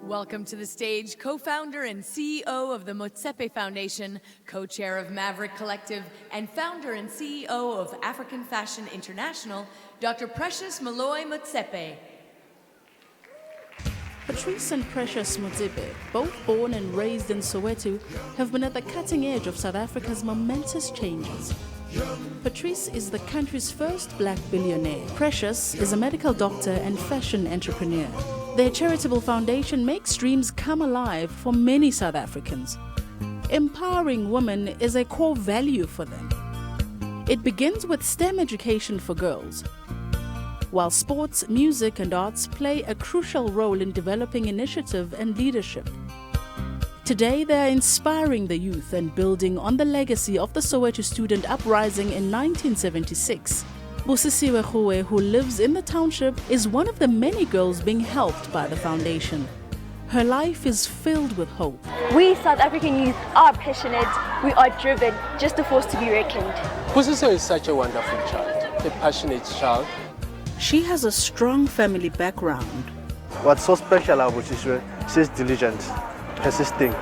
Welcome to the stage, co-founder and CEO of the Motsepe Foundation, co-chair of Maverick Collective, and founder and CEO of African Fashion International, Dr. Precious Malloy Motsepe. Patrice and Precious Motsepe, both born and raised in Soweto, have been at the cutting edge of South Africa's momentous changes. Patrice is the country's first black billionaire. Precious is a medical doctor and fashion entrepreneur. Their charitable foundation makes dreams come alive for many South Africans. Empowering women is a core value for them. It begins with STEM education for girls, while sports, music, and arts play a crucial role in developing initiative and leadership. Today, they are inspiring the youth and building on the legacy of the Soweto student uprising in 1976. Busisiwe Khue, who lives in the township, is one of the many girls being helped by the foundation. Her life is filled with hope. We South African youth are passionate, we are driven, just a force to be reckoned. Busisiwe is such a wonderful child, a passionate child. She has a strong family background. What's so special about Busisiwe, she's diligent, persisting,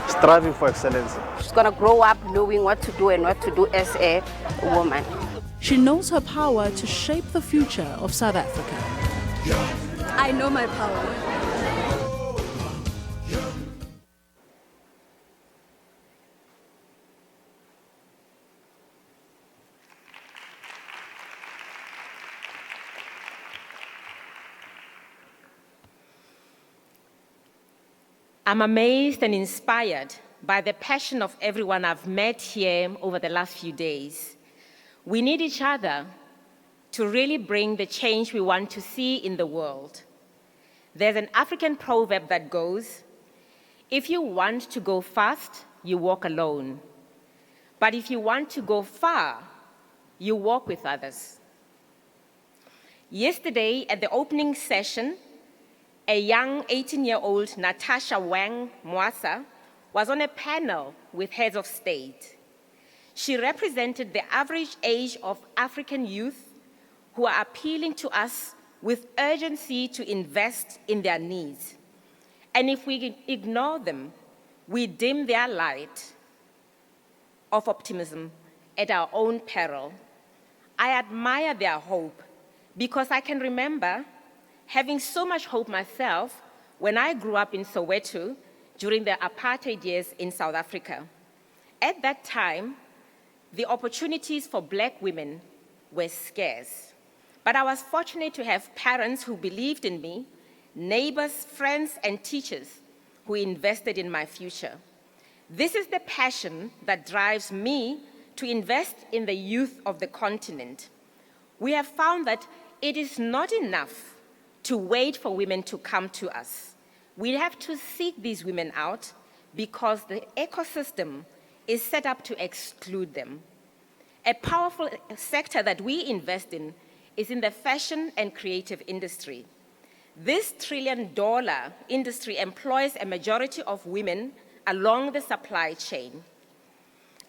striving for excellence. She's going to grow up knowing what to do and what to do as a woman. She knows her power to shape the future of South Africa. I know my power. I'm amazed and inspired by the passion of everyone I've met here over the last few days. We need each other to really bring the change we want to see in the world. There's an African proverb that goes, if you want to go fast, you walk alone. But if you want to go far, you walk with others. Yesterday, at the opening session, a young 18-year-old Natasha Wang Mwasa was on a panel with heads of state. She represented the average age of African youth who are appealing to us with urgency to invest in their needs. And if we ignore them, we dim their light of optimism at our own peril. I admire their hope because I can remember having so much hope myself when I grew up in Soweto during the apartheid years in South Africa. At that time, the opportunities for black women were scarce. But I was fortunate to have parents who believed in me, neighbors, friends, and teachers who invested in my future. This is the passion that drives me to invest in the youth of the continent. We have found that it is not enough to wait for women to come to us. We have to seek these women out because the ecosystem is set up to exclude them. A powerful sector that we invest in is in the fashion and creative industry. This trillion-dollar industry employs a majority of women along the supply chain.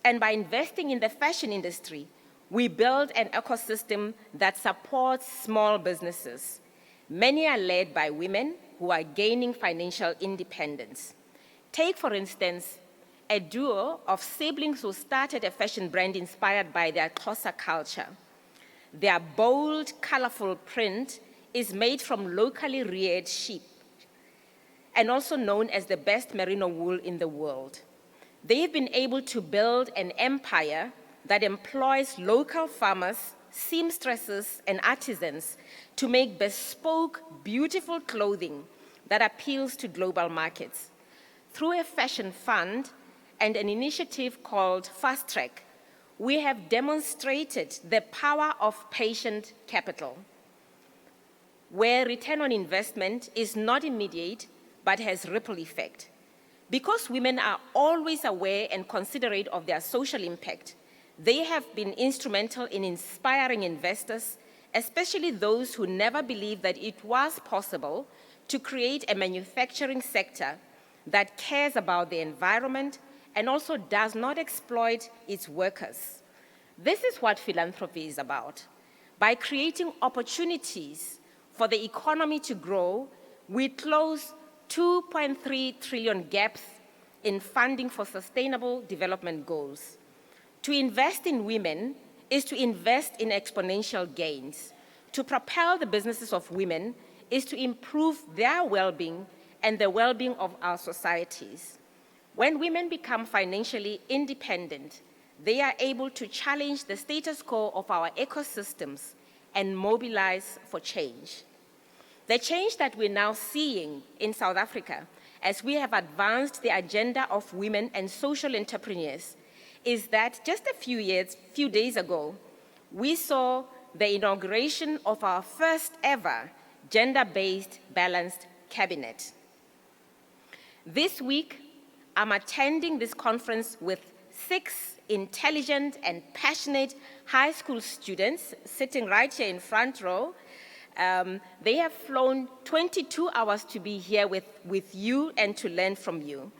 And by investing in the fashion industry, we build an ecosystem that supports small businesses. Many are led by women who are gaining financial independence. Take, for instance, a duo of siblings who started a fashion brand inspired by their Xhosa culture. Their bold, colorful print is made from locally reared sheep and also known as the best merino wool in the world. They've been able to build an empire that employs local farmers, seamstresses, and artisans to make bespoke, beautiful clothing that appeals to global markets. Through a fashion fund and an initiative called Fast Track, we have demonstrated the power of patient capital, where return on investment is not immediate, but has ripple effect. Because women are always aware and considerate of their social impact, they have been instrumental in inspiring investors, especially those who never believed that it was possible to create a manufacturing sector that cares about the environment and also does not exploit its workers. This is what philanthropy is about. By creating opportunities for the economy to grow, we close 2.3 trillion gaps in funding for sustainable development goals. To invest in women is to invest in exponential gains. To propel the businesses of women is to improve their well-being and the well-being of our societies. When women become financially independent, they are able to challenge the status quo of our ecosystems and mobilize for change. The change that we're now seeing in South Africa as we have advanced the agenda of women and social entrepreneurs is that just a few days ago, we saw the inauguration of our first ever gender-based balanced cabinet. This week, I'm attending this conference with 6 intelligent and passionate high school students sitting right here in front row. They have flown 22 hours to be here with you and to learn from you.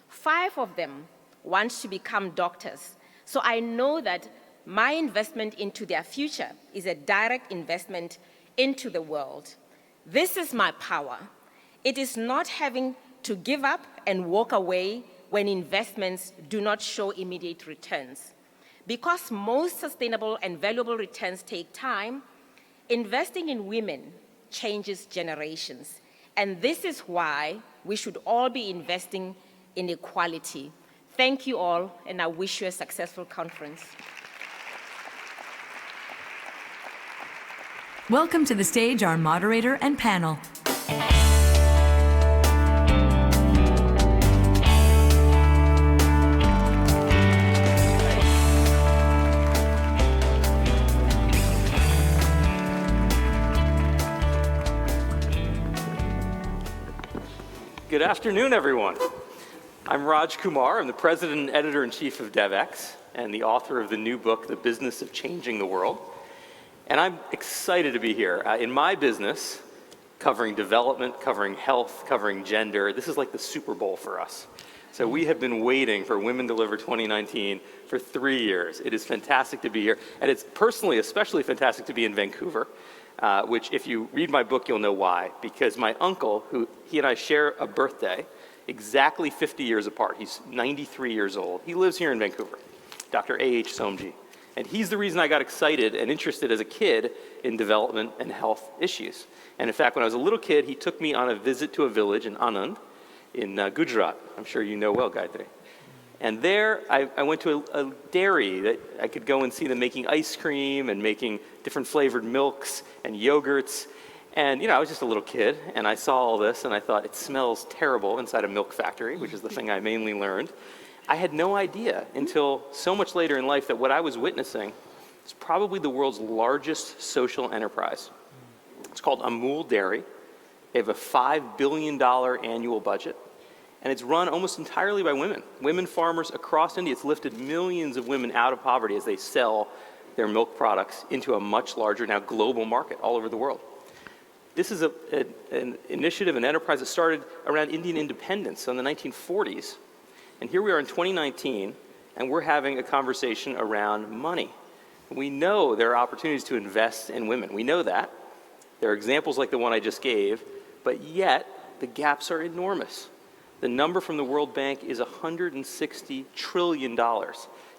5 of them want to become doctors. So I know that my investment into their future is a direct investment into the world. This is my power. It is not having to give up and walk away when investments do not show immediate returns. Because most sustainable and valuable returns take time, investing in women changes generations. And this is why we should all be investing in equality. Thank you all, and I wish you a successful conference. Welcome to the stage our moderator and panel. Good afternoon, everyone. I'm Raj Kumar. I'm the president and editor-in-chief of DevX and the author of the new book, The Business of Changing the World. And I'm excited to be here. In my business, covering development, covering health, covering gender, this is like the Super Bowl for us. So we have been waiting for Women Deliver 2019 for 3 years. It is fantastic to be here. And it's personally especially fantastic to be in Vancouver, which if you read my book, you'll know why. Because my uncle, he and I share a birthday, exactly 50 years apart. He's 93 years old. He lives here in Vancouver, Dr. A.H. Somji. And he's the reason I got excited and interested as a kid in development and health issues. And in fact, when I was a little kid, he took me on a visit to a village in Anand in Gujarat. I'm sure you know well, Gayatri. And there, I went to a dairy that I could go and see them making ice cream and making different flavored milks and yogurts. And, I was just a little kid, and I saw all this, and I thought, it smells terrible inside a milk factory, which is the thing I mainly learned. I had no idea until so much later in life that what I was witnessing is probably the world's largest social enterprise. It's called Amul Dairy. They have a $5 billion annual budget, and it's run almost entirely by women. Women farmers across India. It's lifted millions of women out of poverty as they sell their milk products into a much larger, now global market all over the world. This is an initiative, an enterprise that started around Indian independence in the 1940s. And here we are in 2019, and we're having a conversation around money. We know there are opportunities to invest in women. We know that. There are examples like the one I just gave, but yet the gaps are enormous. The number from the World Bank is $160 trillion.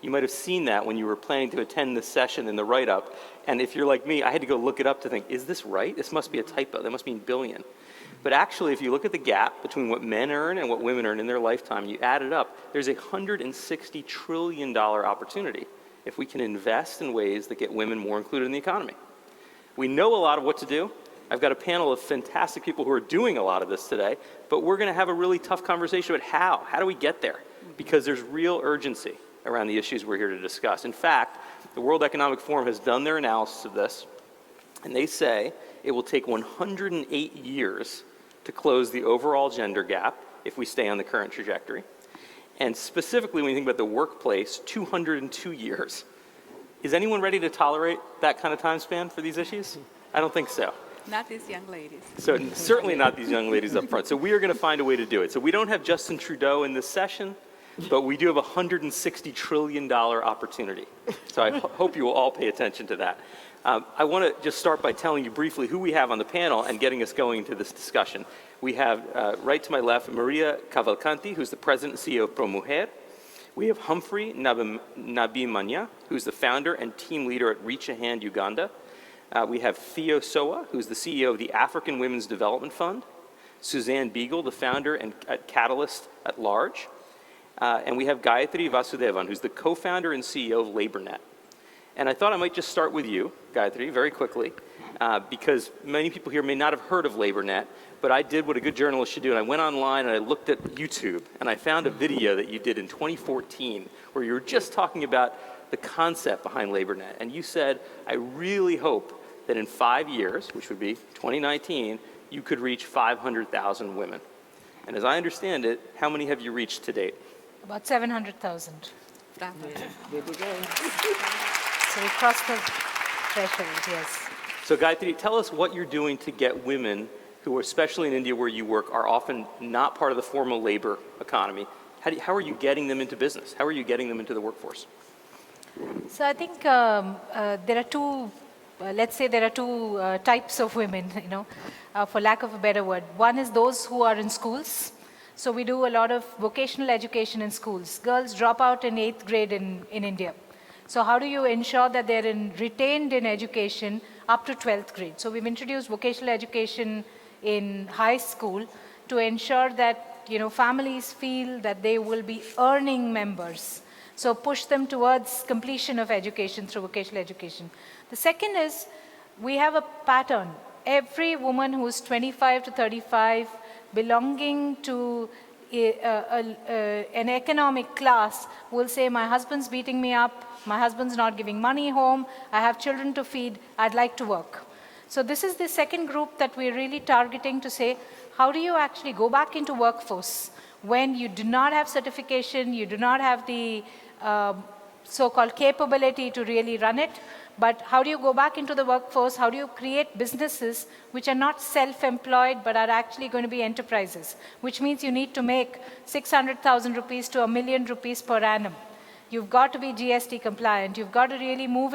You might have seen that when you were planning to attend this session in the write-up. And if you're like me, I had to go look it up to think, is this right? This must be a typo. That must mean billion. But actually, if you look at the gap between what men earn and what women earn in their lifetime, you add it up, there's a $160 trillion opportunity if we can invest in ways that get women more included in the economy. We know a lot of what to do. I've got a panel of fantastic people who are doing a lot of this today, but we're going to have a really tough conversation about how. How do we get there? Because there's real urgency around the issues we're here to discuss. In fact, the World Economic Forum has done their analysis of this, and they say it will take 108 years to close the overall gender gap if we stay on the current trajectory. And specifically, when you think about the workplace, 202 years. Is anyone ready to tolerate that kind of time span for these issues? I don't think so. Not these young ladies. So certainly not these young ladies up front. So we are going to find a way to do it. So we don't have Justin Trudeau in this session, but we do have a $160 trillion opportunity. So I hope you will all pay attention to that. I want to just start by telling you briefly who we have on the panel and getting us going into this discussion. We have, right to my left, Maria Cavalcanti, who's the president and CEO of ProMujer. We have Humphrey Nabimanya, who's the founder and team leader at Reach a Hand Uganda. We have Theo Soa, who's the CEO of the African Women's Development Fund. Suzanne Beagle, the founder and at Catalyst at Large. And we have Gayatri Vasudevan, who's the co-founder and CEO of LaborNet. And I thought I might just start with you, Gayatri, very quickly, because many people here may not have heard of LaborNet, but I did what a good journalist should do, and I went online and I looked at YouTube, and I found a video that you did in 2014 where you were just talking about the concept behind LaborNet. And you said, I really hope that in 5 years, which would be 2019, you could reach 500,000 women. And as I understand it, how many have you reached to date? About 700,000. So we crossed the threshold, yes. So Gayatri, tell us what you're doing to get women who, especially in India where you work, are often not part of the formal labor economy. How are you getting them into business? How are you getting them into the workforce? So I think there are two, let's say there are two types of women, for lack of a better word. One is those who are in schools. So we do a lot of vocational education in schools. Girls drop out in 8th grade in India. So how do you ensure that they're retained in education up to 12th grade? So we've introduced vocational education in high school to ensure that families feel that they will be earning members. So push them towards completion of education through vocational education. The second is we have a pattern. Every woman who's 25 to 35 belonging to an economic class will say, my husband's beating me up, my husband's not giving money home, I have children to feed, I'd like to work. So this is the second group that we're really targeting to say, how do you actually go back into workforce when you do not have certification, you do not have the so-called capability to really run it, but how do you go back into the workforce? How do you create businesses which are not self-employed but are actually going to be enterprises, which means you need to make 600,000 rupees to $1 million rupees per annum. You've got to be GST compliant. You've got to really move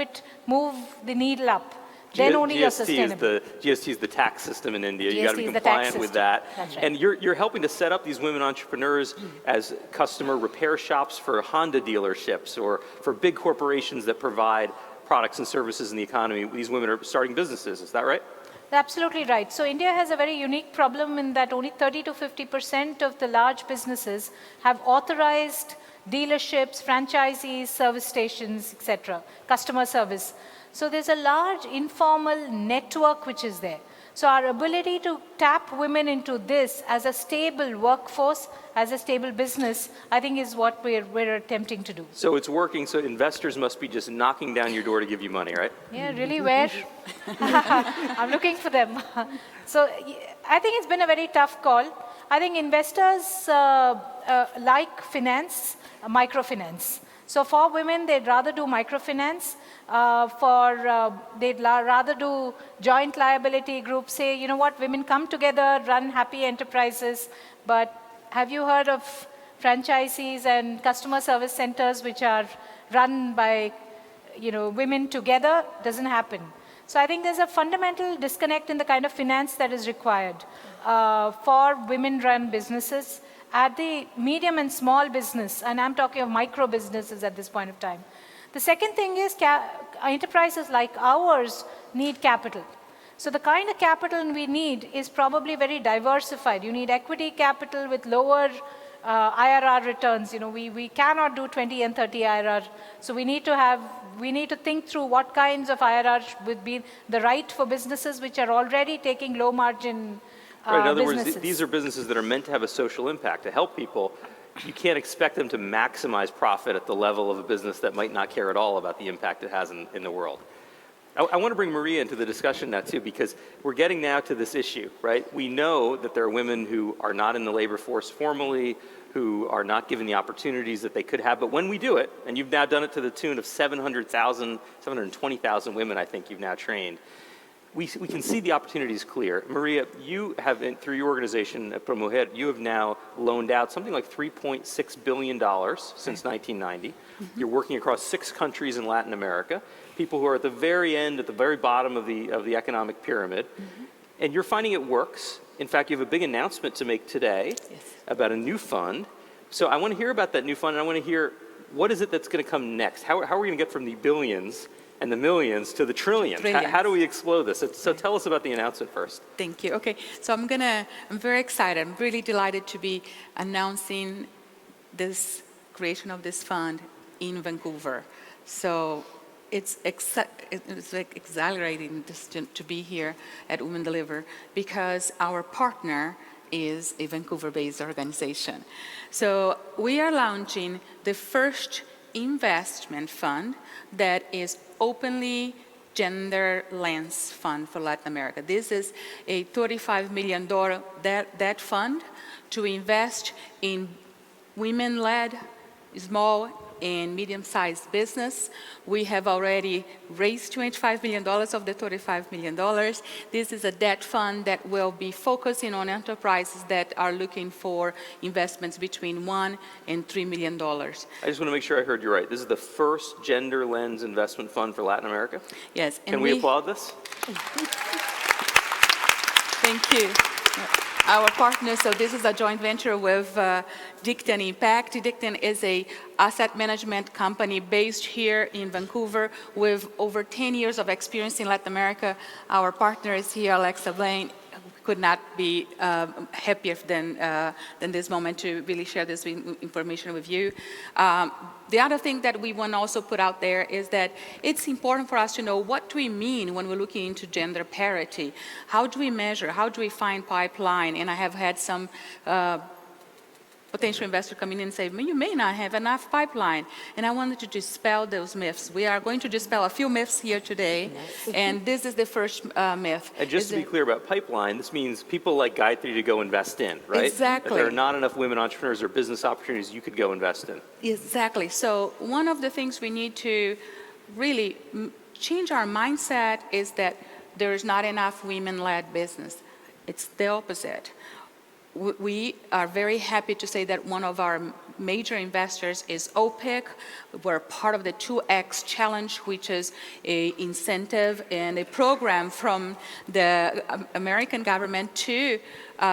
the needle up. Then only you're sustainable. GST is the tax system in India. You got to be compliant with that. That's right. And you're helping to set up these women entrepreneurs as customer repair shops for Honda dealerships or for big corporations that provide products and services in the economy. These women are starting businesses. Is that right? Absolutely right. So India has a very unique problem in that only 30 to 50% of the large businesses have authorized dealerships, franchisees, service stations, etc., customer service. So there's a large informal network which is there. So our ability to tap women into this as a stable workforce, as a stable business, I think is what we're attempting to do. So it's working, so investors must be just knocking down your door to give you money, right? Yeah, really, where? I'm looking for them. So I think it's been a very tough call. I think investors like finance, microfinance. So for women, they'd rather do microfinance. They'd rather do joint liability groups, say, you know what, women come together, run happy enterprises. But have you heard of franchisees and customer service centers which are run by women together? Doesn't happen. So I think there's a fundamental disconnect in the kind of finance that is required for women-run businesses. At the medium and small business, and I'm talking of micro businesses at this point of time. The second thing is enterprises like ours need capital. So the kind of capital we need is probably very diversified. You need equity capital with lower IRR returns. We cannot do 20 and 30 IRR. So we need to think through what kinds of IRR would be the right for businesses which are already taking low margin right, in other words, these are businesses that are meant to have a social impact, to help people. You can't expect them to maximize profit at the level of a business that might not care at all about the impact it has in the world. I want to bring Maria into the discussion now too, because we're getting now to this issue, right? We know that there are women who are not in the labor force formally, who are not given the opportunities that they could have, but when we do it, and you've now done it to the tune of 720,000 women, I think you've now trained, we can see the opportunities clear. Maria, you have, through your organization, Promujer, you have now loaned out something like $3.6 billion since 1990. You're working across 6 countries in Latin America, people who are at the very end, at the very bottom of the economic pyramid. And you're finding it works. In fact, you have a big announcement to make today about a new fund. So I want to hear about that new fund, and I want to hear what is it that's going to come next? How are we going to get from the billions and the millions to the trillions? How do we explode this? So tell us about the announcement first. Thank you. Okay, so I'm very excited. I'm really delighted to be announcing this creation of this fund in Vancouver. So it's like exhilarating to be here at Women Deliver because our partner is a Vancouver-based organization. So we are launching the first investment fund that is openly gender lens fund for Latin America. This is a $35 million debt fund to invest in women-led small and medium-sized business. We have already raised $25 million of the $35 million. This is a debt fund that will be focusing on enterprises that are looking for investments between $1 and $3 million. I just want to make sure I heard you right. This is the first gender lens investment fund for Latin America? Yes. Can we applaud this? Thank you. Our partner, so this is a joint venture with Dicton Impact. Dicton is a asset management company based here in Vancouver with over 10 years of experience in Latin America. Our partner is here, Alexa Blaine. Could not be happier than this moment to really share this information with you. The other thing that we want to also put out there is that it's important for us to know what do we mean when we're looking into gender parity. How do we measure? How do we find pipeline? And I have had some potential investor coming in and say, you may not have enough pipeline. And I wanted to dispel those myths. We are going to dispel a few myths here today, and this is the first myth. And just to be clear about pipeline, this means people like Gayatri to go invest in, right? Exactly. If there are not enough women entrepreneurs or business opportunities you could go invest in. Exactly. So one of the things we need to really change our mindset is that there is not enough women-led business. It's the opposite. We are very happy to say that one of our major investors is OPIC. We're part of the 2X Challenge, which is an incentive and a program from the American government to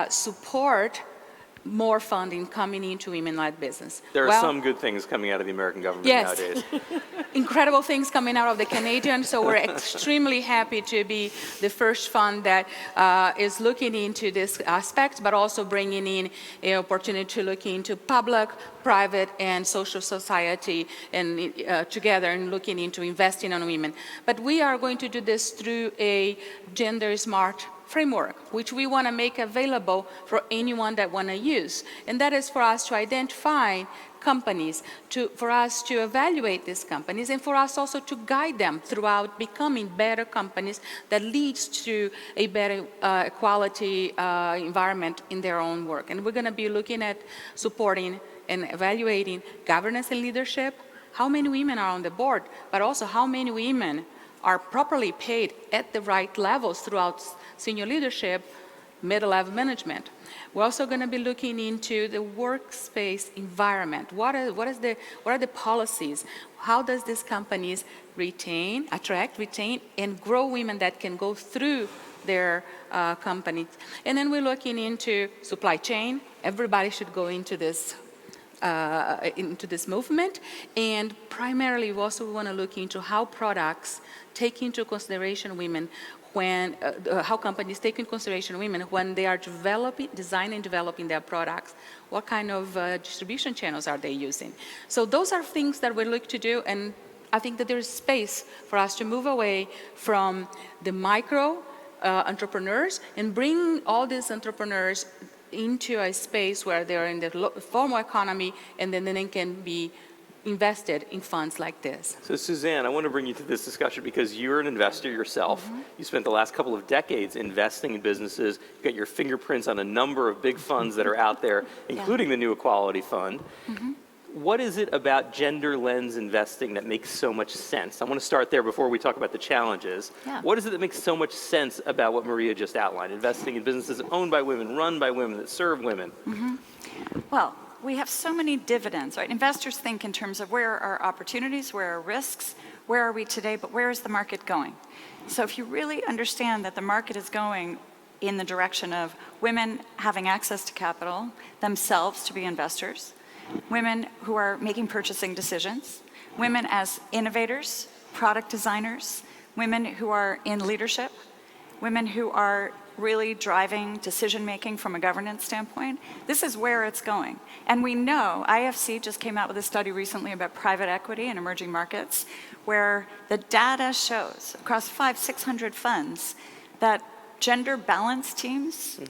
support more funding coming into women-led business. There are some good things coming out of the American government nowadays. Incredible things coming out of the Canadian, so we're extremely happy to be the first fund that is looking into this aspect, but also bringing in an opportunity to look into public, private, and social society and together and looking into investing on women. But we are going to do this through a gender-smart framework, which we want to make available for anyone that want to use. And that is for us to identify companies, for us to evaluate these companies, and for us also to guide them throughout becoming better companies that leads to a better equality environment in their own work. And we're going to be looking at supporting and evaluating governance and leadership, how many women are on the board, but also how many women are properly paid at the right levels throughout senior leadership, middle-level management. We're also going to be looking into the workspace environment. What are the policies? How does these companies attract, retain, and grow women that can go through their companies? And then we're looking into supply chain. Everybody should go into this movement. And primarily, we also want to look into how products take into consideration women how companies take into consideration women when they are designing and developing their products. What kind of distribution channels are they using? So those are things that we look to do, and I think that there is space for us to move away from the micro entrepreneurs and bring all these entrepreneurs into a space where they're in the formal economy, and then they can be invested in funds like this. So Suzanne, I want to bring you to this discussion because you're an investor yourself. You spent the last couple of decades investing in businesses. You've got your fingerprints on a number of big funds that are out there, including the New Equality Fund. what is it about gender lens investing that makes so much sense? I want to start there before we talk about the challenges. Yeah. What is it that makes so much sense about what Maria just outlined, investing in businesses owned by women, run by women, that serve women? Mm-hmm. Well, we have so many dividends, right? Investors think in terms of where are opportunities, where are risks, where are we today, but where is the market going? So if you really understand that the market is going in the direction of women having access to capital themselves to be investors, women who are making purchasing decisions, women as innovators, product designers, women who are in leadership, women who are really driving decision-making from a governance standpoint. This is where it's going. And we know, IFC just came out with a study recently about private equity in emerging markets, where the data shows across 500-600 funds that gender balanced teams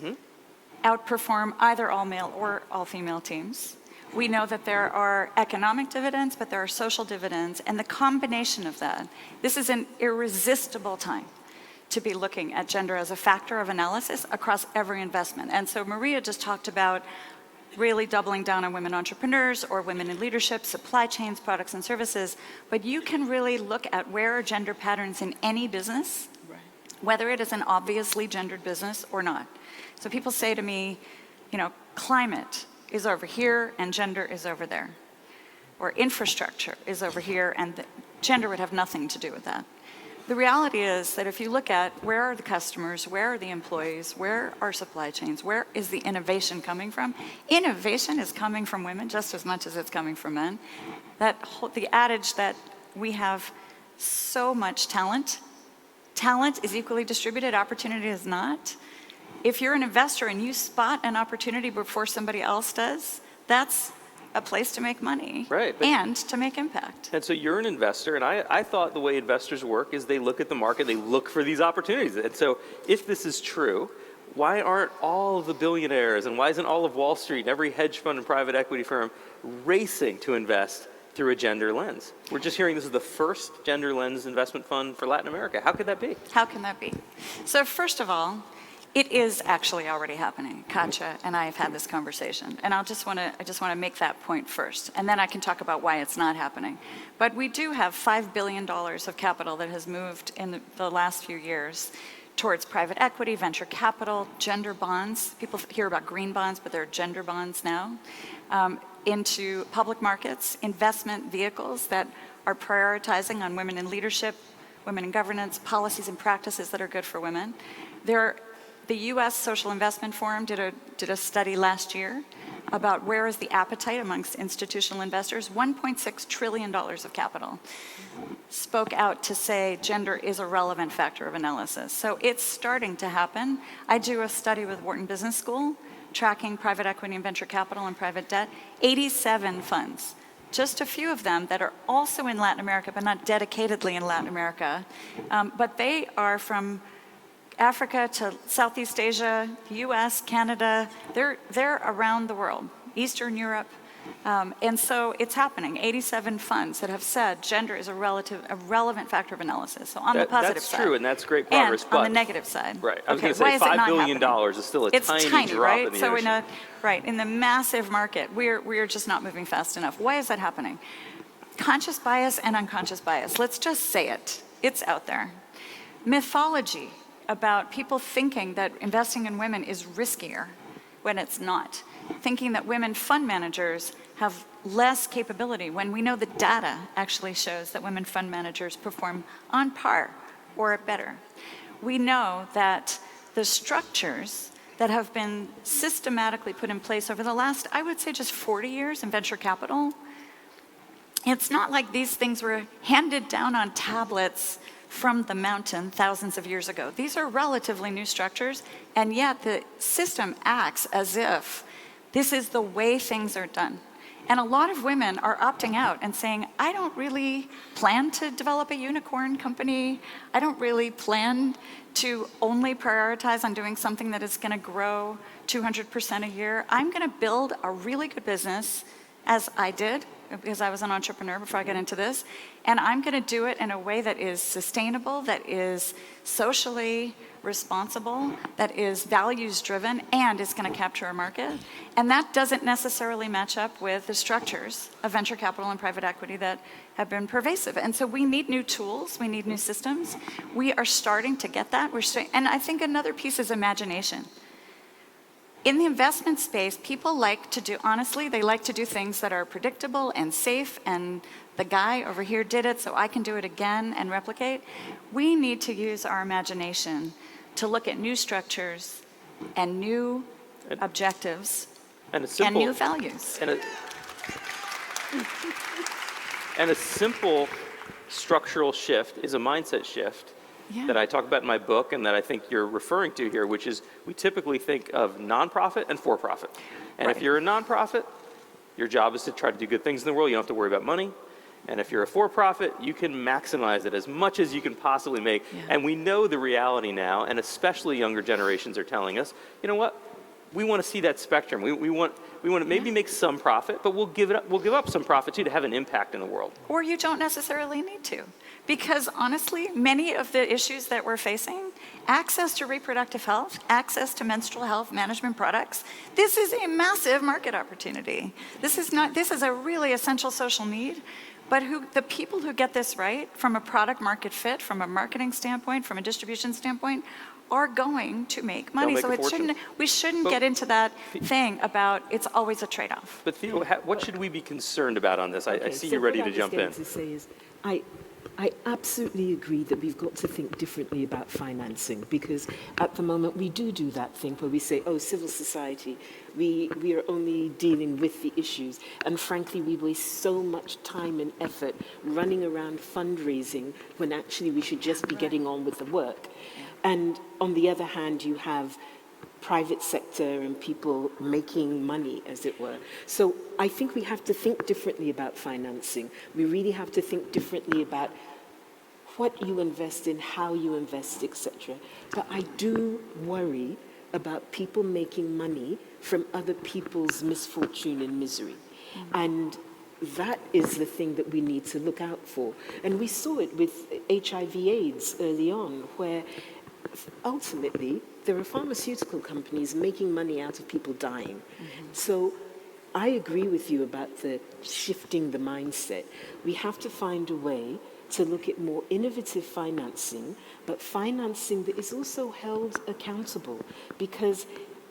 outperform either all male or all female teams. We know that there are economic dividends, but there are social dividends, and the combination of that, this is an irresistible time to be looking at gender as a factor of analysis across every investment. And so Maria just talked about really doubling down on women entrepreneurs or women in leadership, supply chains, products and services, but you can really look at where are gender patterns in any business, whether it is an obviously gendered business or not. So people say to me, you know, climate is over here and gender is over there. Or infrastructure is over here and gender would have nothing to do with that. The reality is that if you look at where are the customers, where are the employees, where are supply chains, where is the innovation coming from? Innovation is coming from women just as much as it's coming from men. The adage that we have so much talent, talent is equally distributed, opportunity is not. If you're an investor and you spot an opportunity before somebody else does, that's a place to make money and to make impact. And so you're an investor, and I thought the way investors work is they look at the market, they look for these opportunities. And so if this is true, why aren't all of the billionaires and why isn't all of Wall Street, every hedge fund and private equity firm racing to invest through a gender lens? We're just hearing this is the first gender lens investment fund for Latin America. How could that be? How can that be? So first of all, it is actually already happening. Katja and I have had this conversation, and I just want to make that point first, and then I can talk about why it's not happening. But we do have $5 billion of capital that has moved in the last few years towards private equity, venture capital, gender bonds. People hear about green bonds, but there are gender bonds now. Into public markets, investment vehicles that are prioritizing on women in leadership, women in governance, policies and practices that are good for women. The U.S. Social Investment Forum did a study last year about where is the appetite amongst institutional investors. $1.6 trillion of capital spoke out to say gender is a relevant factor of analysis. So it's starting to happen. I do a study with Wharton Business School tracking private equity and venture capital and private debt, 87 funds. Just a few of them that are also in Latin America, but not dedicatedly in Latin America. But they are from Africa to Southeast Asia, the US, Canada, they're around the world, Eastern Europe. And so it's happening. 87 funds that have said gender is a relevant factor of analysis. So on the positive side. That's true, and that's great progress. And on the negative side. Right. I was going to say $5 billion is still a tiny drop in the so ocean. In the massive market, we're just not moving fast enough. Why is that happening? Conscious bias and unconscious bias. Let's just say it. It's out there. Mythology about people thinking that investing in women is riskier when it's not. Thinking that women fund managers have less capability when we know the data actually shows that women fund managers perform on par or better. We know that the structures that have been systematically put in place over the last, I would say, just 40 years in venture capital, it's not like these things were handed down on tablets from the mountain thousands of years ago. These are relatively new structures, and yet the system acts as if this is the way things are done. And a lot of women are opting out and saying, I don't really plan to develop a unicorn company. I don't really plan to only prioritize on doing something that is going to grow 200% a year. I'm going to build a really good business, as I did because I was an entrepreneur before I got into this, and I'm going to do it in a way that is sustainable, that is socially responsible, that is values-driven, and is going to capture a market. And that doesn't necessarily match up with the structures of venture capital and private equity that have been pervasive. And so we need new tools, we need new systems. We are starting to get that. And I think another piece is imagination. In the investment space, people like to do, honestly, they like to do things that are predictable and safe, and the guy over here did it, so I can do it again and replicate. We need to use our imagination to look at new structures and new objectives and new values. And a simple structural shift is a mindset shift that I talk about in my book and that I think you're referring to here, which is we typically think of nonprofit and for-profit. And if you're a nonprofit, your job is to try to do good things in the world. You don't have to worry about money. And if you're a for-profit, you can maximize it as much as you can possibly make. And we know the reality now, and especially younger generations are telling us, you know what? We want to see that spectrum. We want to maybe make some profit, but we'll give up some profit too to have an impact in the world. Or you don't necessarily need to. Because honestly, many of the issues that we're facing, access to reproductive health, access to menstrual health management products, this is a massive market opportunity. This is a really essential social need. But the people who get this right, from a product market fit, from a marketing standpoint, from a distribution standpoint, are going to make money. So we shouldn't get into that thing about it's always a trade-off. But Theo, what should we be concerned about on this? I see you're ready to jump in. What I was going to say is, I absolutely agree that we've got to think differently about financing, because at the moment we do that thing where we say, oh, civil society, we are only dealing with the issues. And frankly, we waste so much time and effort running around fundraising when actually we should just be getting on with the work. And on the other hand, you have private sector and people making money, as it were. So I think we have to think differently about financing. We really have to think differently about what you invest in, how you invest, etc. But I do worry about people making money from other people's misfortune and misery. And that is the thing that we need to look out for. And we saw it with HIV/AIDS early on, where ultimately there are pharmaceutical companies making money out of people dying. So I agree with you about the shifting the mindset. We have to find a way to look at more innovative financing, but financing that is also held accountable, because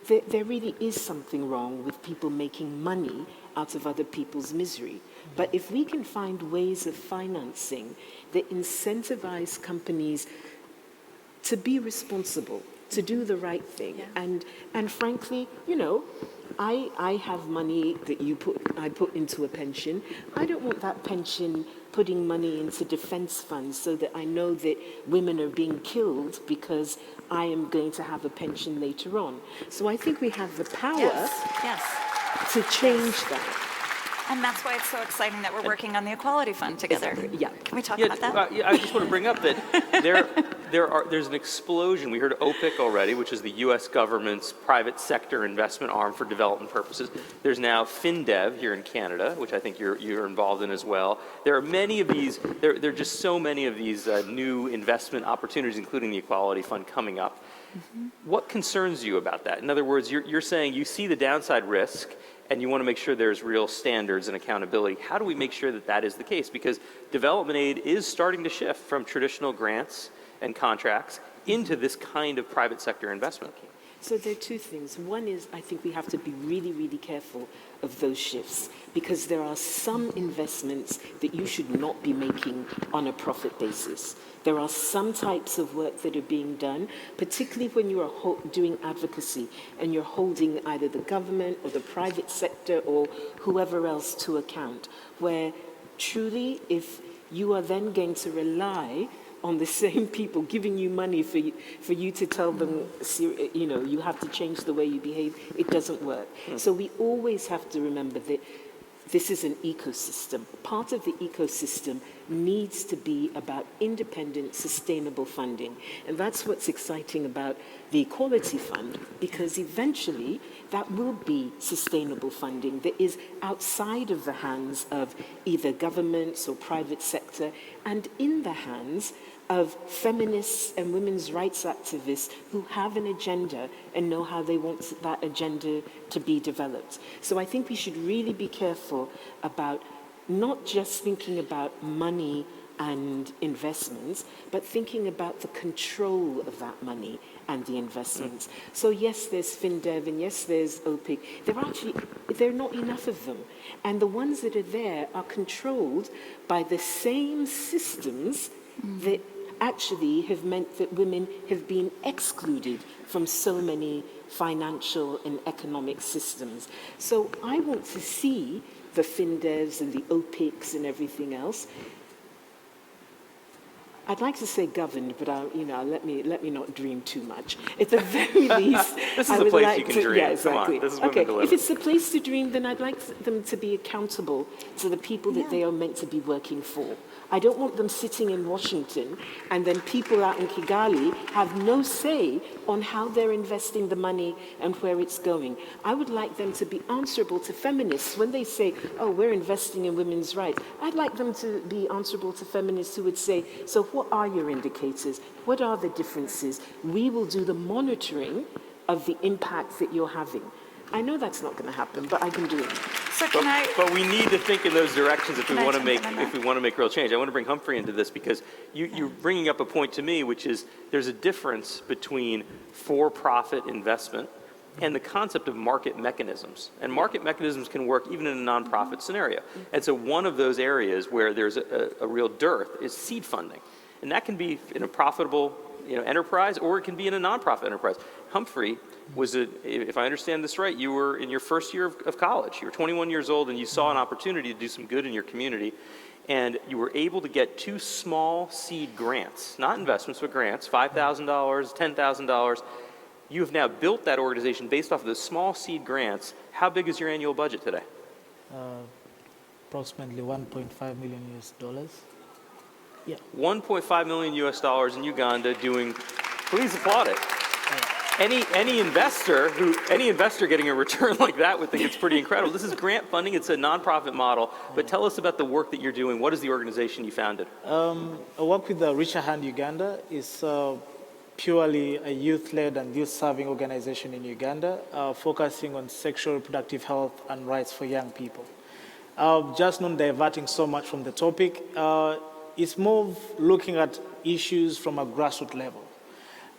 there really is something wrong with people making money out of other people's misery. But if we can find ways of financing that incentivize companies to be responsible, to do the right thing. And frankly, you know, I have money that I put into a pension. I don't want that pension putting money into defense funds so that I know that women are being killed because I am going to have a pension later on. So I think we have the power to change that. And that's why it's so exciting that we're working on the Equality Fund together. Can we talk about that? I just want to bring up that there's an explosion. We heard OPIC already, which is the U.S. government's private sector investment arm for development purposes. There's now FinDev here in Canada, which I think you're involved in as well. There are many of these. There are just so many of these new investment opportunities, including the Equality Fund, coming up. What concerns you about that? In other words, you're saying you see the downside risk, and you want to make sure there's real standards and accountability. How do we make sure that that is the case? Because development aid is starting to shift from traditional grants and contracts into this kind of private sector investment. So there are two things. One is, I think we have to be really, really careful of those shifts, because there are some investments that you should not be making on a profit basis. There are some types of work that are being done, particularly when you are doing advocacy and you're holding either the government or the private sector or whoever else to account, where truly, if you are then going to rely on the same people giving you money for you to tell them, you know, you have to change the way you behave, it doesn't work. So we always have to remember that this is an ecosystem. Part of the ecosystem needs to be about independent, sustainable funding. And that's what's exciting about the Equality Fund, because eventually that will be sustainable funding that is outside of the hands of either governments or private sector and in the hands of feminists and women's rights activists who have an agenda and know how they want that agenda to be developed. So I think we should really be careful about not just thinking about money and investments, but thinking about the control of that money and the investments. So yes, there's FinDev and yes, there's OPIC. There are not enough of them. And the ones that are there are controlled by the same systems that actually have meant that women have been excluded from so many financial and economic systems. So I want to see the FinDevs and the OPICs and everything else. I'd like to say governed, but let me not dream too much. At the very least, this is a place you can dream. Yeah, exactly. Come on, this is okay, if it's a place to dream, then I'd like them to be accountable to the people that they are meant to be working for. I don't want them sitting in Washington and then people out in Kigali have no say on how they're investing the money and where it's going. I would like them to be answerable to feminists when they say, oh, we're investing in women's rights. I'd like them to be answerable to feminists who would say, so what are your indicators? What are the differences? We will do the monitoring of the impact that you're having. I know that's not going to happen, but I can do it. So but we need to think in those directions if we want to make real change. I want to bring Humphrey into this because you're bringing up a point to me, which is there's a difference between for-profit investment and the concept of market mechanisms. And market mechanisms can work even in a nonprofit scenario. And so one of those areas where there's a real dearth is seed funding. And that can be in a profitable enterprise, or it can be in a nonprofit enterprise. Humphrey was, if I understand this right, you were in your first year of college. You were 21 years old and you saw an opportunity to do some good in your community. And you were able to get 2 small seed grants, not investments, but grants, $5,000, $10,000. You have now built that organization based off of those small seed grants. How big is your annual budget today? Approximately $1.5 million US. Yeah. $1.5 million US in Uganda doing, please applaud it. Any investor getting a return like that would think it's pretty incredible. This is grant funding. It's a nonprofit model. But tell us about the work that you're doing. What is the organization you founded? I work with the Reach a Hand Uganda. It's purely a youth-led and youth-serving organization in Uganda, focusing on sexual reproductive health and rights for young people. Just not diverting so much from the topic. It's more looking at issues from a grassroots level.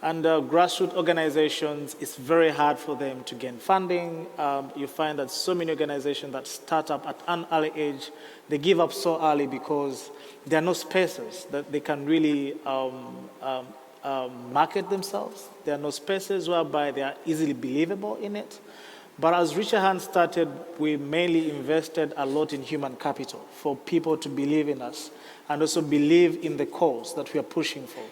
And grassroots organizations, it's very hard for them to gain funding. You find that so many organizations that start up at an early age, they give up so early because there are no spaces that they can really market themselves. There are no spaces whereby they are easily believable in it. But as Reach a Hand started, we mainly invested a lot in human capital for people to believe in us and also believe in the cause that we are pushing for.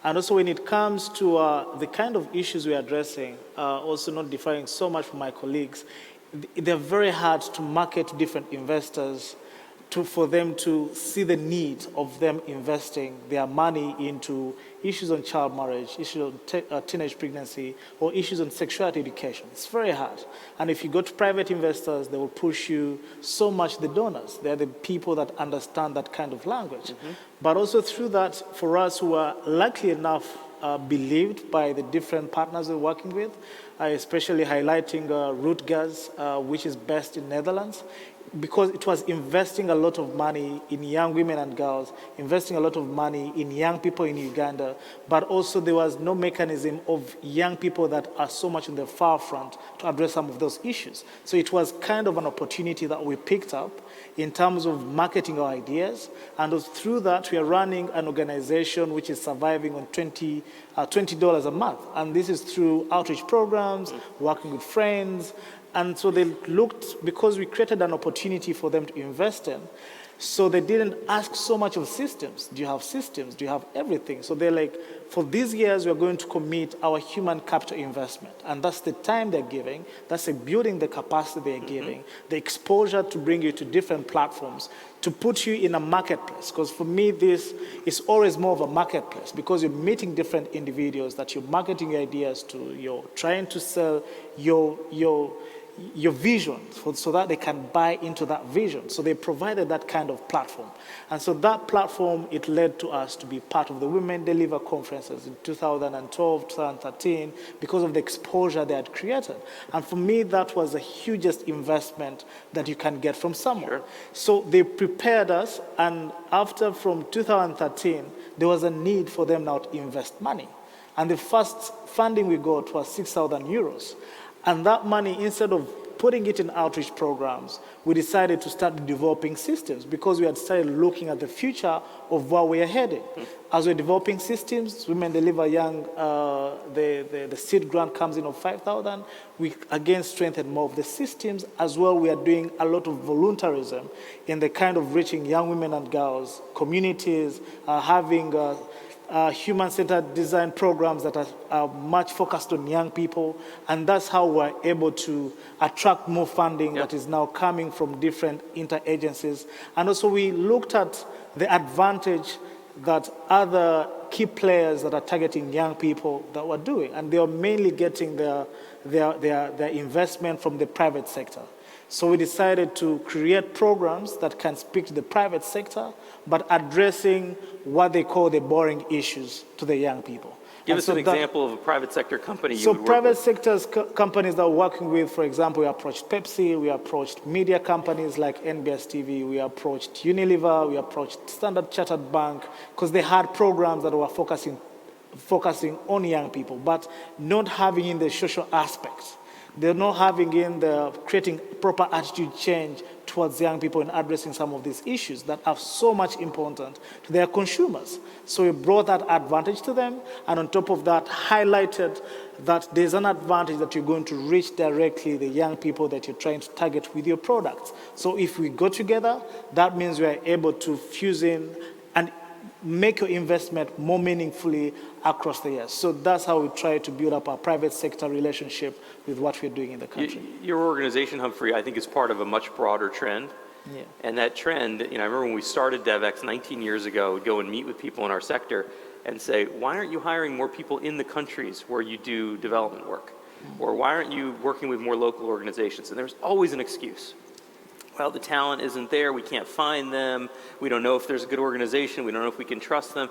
And also when it comes to the kind of issues we are addressing, also not differing so much from my colleagues, they're very hard to market to different investors for them to see the need of them investing their money into issues on child marriage, issues on teenage pregnancy, or issues on sexuality education. It's very hard. And if you go to private investors, they will push you so much the donors. They're the people that understand that kind of language. Mm-hmm. But also through that, for us who are lucky enough believed by the different partners we're working with, especially highlighting Rootgas, which is based in Netherlands, because it was investing a lot of money in young women and girls, investing a lot of money in young people in Uganda, but also there was no mechanism of young people that are so much in the far front to address some of those issues. So it was kind of an opportunity that we picked up in terms of marketing our ideas, and through that we are running an organization which is surviving on $20 a month, and this is through outreach programs, working with friends. And so they looked, because we created an opportunity for them to invest in, so they didn't ask so much of systems. Do you have systems? Do you have everything? So they're like, for these years, we're going to commit our human capital investment. And that's the time they're giving, that's the building the capacity they're giving, the exposure to bring you to different platforms, to put you in a marketplace. Because for me, this is always more of a marketplace, because you're meeting different individuals that you're marketing your ideas to, you're trying to sell your vision so that they can buy into that vision. So they provided that kind of platform. And so that platform, it led to us to be part of the Women Deliver conferences in 2012, 2013, because of the exposure they had created. And for me, that was the hugest investment that you can get from someone. Sure. So they prepared us, and after, from 2013, there was a need for them now to invest money. And the first funding we got was 6,000 euros. And that money, instead of putting it in outreach programs, we decided to start developing systems, because we had started looking at the future of where we are headed. As we're developing systems, Women Deliver Young, the seed grant comes in of 5,000. We again strengthen more of the systems. As well, we are doing a lot of voluntarism in the kind of reaching young women and girls, communities, having human-centered design programs that are much focused on young people, and that's how we're able to attract more funding that is now coming from different interagencies. And also we looked at the advantage that other key players that are targeting young people that were doing, and they are mainly getting their investment from the private sector. So we decided to create programs that can speak to the private sector, but addressing what they call the boring issues to the young people. Give us an example of a private sector company you So would work private with. sectors companies that we're working with, for example, we approached Pepsi, we approached media companies like NBS TV, we approached Unilever, we approached Standard Chartered Bank, because they had programs that were focusing on young people, but not having in the social aspects. They're not having in the creating proper attitude change towards young people and addressing some of these issues that are so much important to their consumers. So we brought that advantage to them, and on top of that, highlighted that there's an advantage that you're going to reach directly the young people that you're trying to target with your products. So if we go together, that means we are able to fuse in and make your investment more meaningfully across the years. So that's how we try to build up our private sector relationship with what we're doing in the country. Your organization, Humphrey, I think is part of a much broader trend. Yeah. And that trend, I remember when we started DevX 19 years ago, we'd go and meet with people in our sector and say, why aren't you hiring more people in the countries where you do development work? Or why aren't you working with more local organizations? And there's always an excuse. Well, the talent isn't there, we can't find them, we don't know if there's a good organization, we don't know if we can trust them.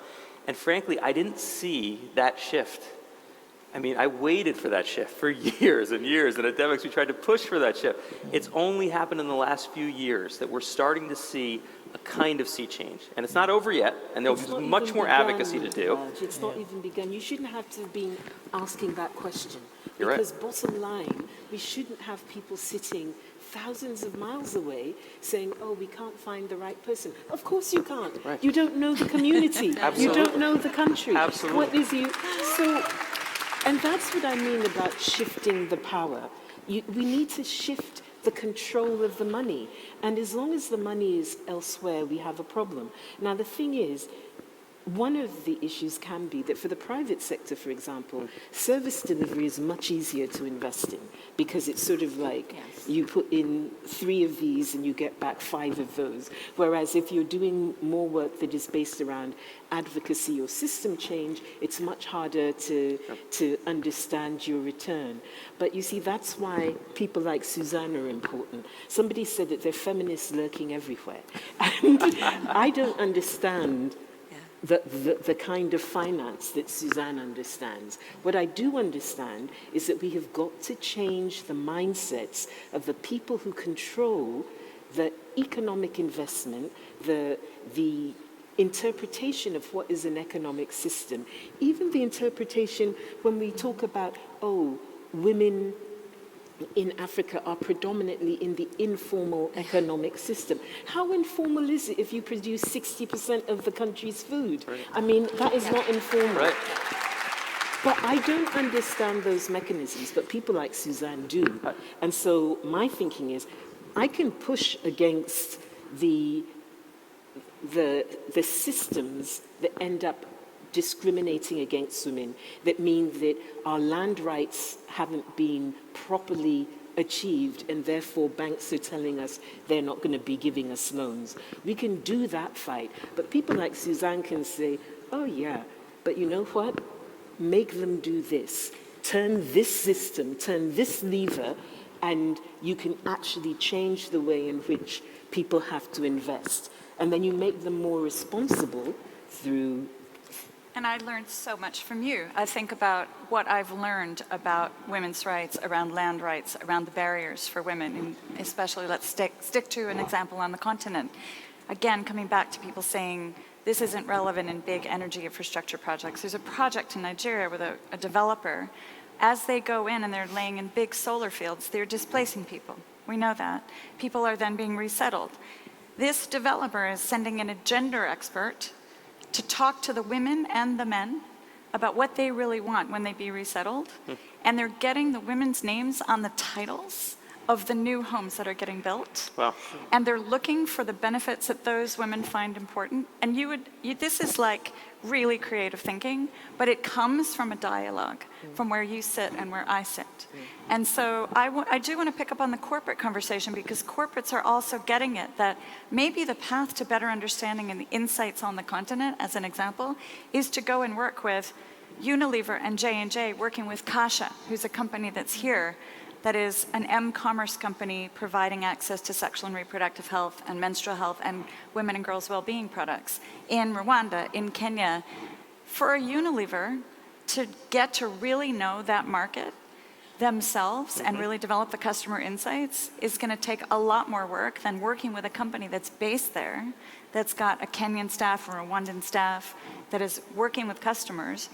And frankly, I didn't see that shift. I waited for that shift for years and years, and at DevX we tried to push for that shift. It's only happened in the last few years that we're starting to see a kind of sea change. And it's not over yet, and there'll be much more advocacy to do. It's not even begun. You shouldn't have to be asking that question. You're right. Because bottom line, we shouldn't have people sitting thousands of miles away saying, oh, we can't find the right person. Of course you can't. Right. You don't know the community. You don't know the country. Absolutely. What is you? So, and that's what I mean about shifting the power. We need to shift the control of the money. And as long as the money is elsewhere, we have a problem. Now, the thing is, one of the issues can be that for the private sector, for example, service delivery is much easier to invest in, because it's sort of like you put in 3 of these and you get back 5 of those. Whereas if you're doing more work that is based around advocacy or system change, it's much harder to understand your return. But you see, that's why people like Suzanne are important. Somebody said that there are feminists lurking everywhere. And I don't understand the kind of finance that Suzanne understands. What I do understand is that we have got to change the mindsets of the people who control the economic investment, the interpretation of what is an economic system, even the interpretation when we talk about, oh, women in Africa are predominantly in the informal economic system. How informal is it if you produce 60% of the country's food? Right. That is not informal. Right. But I don't understand those mechanisms, but people like Suzanne do. And so my thinking is, I can push against the systems that end up discriminating against women, that mean that our land rights haven't been properly achieved and therefore banks are telling us they're not going to be giving us loans. We can do that fight. But people like Suzanne can say, oh yeah, but you know what? Make them do this. Turn this system, turn this lever, and you can actually change the way in which people have to invest. And then you make them more responsible through... And I learned so much from you. I think about what I've learned about women's rights, around land rights, around the barriers for women, and especially let's stick to an example on the continent. Again, coming back to people saying, this isn't relevant in big energy infrastructure projects. There's a project in Nigeria with a developer. As they go in and they're laying in big solar fields, they're displacing people. We know that. People are then being resettled. This developer is sending in a gender expert to talk to the women and the men about what they really want when they be resettled. And they're getting the women's names on the titles of the new homes that are getting built. Wow. And they're looking for the benefits that those women find important. And this is like really creative thinking, but it comes from a dialogue from where you sit and where I sit. And so I do want to pick up on the corporate conversation, because corporates are also getting it, that maybe the path to better understanding and the insights on the continent, as an example, is to go and work with Unilever and J&J, working with Kasha, who's a company that's here, that is an M-commerce company providing access to sexual and reproductive health and menstrual health and women and girls' well-being products in Rwanda, in Kenya. For a Unilever to get to really know that market themselves and really develop the customer insights is going to take a lot more work than working with a company that's based there, that's got a Kenyan staff or a Rwandan staff, that is working with customers.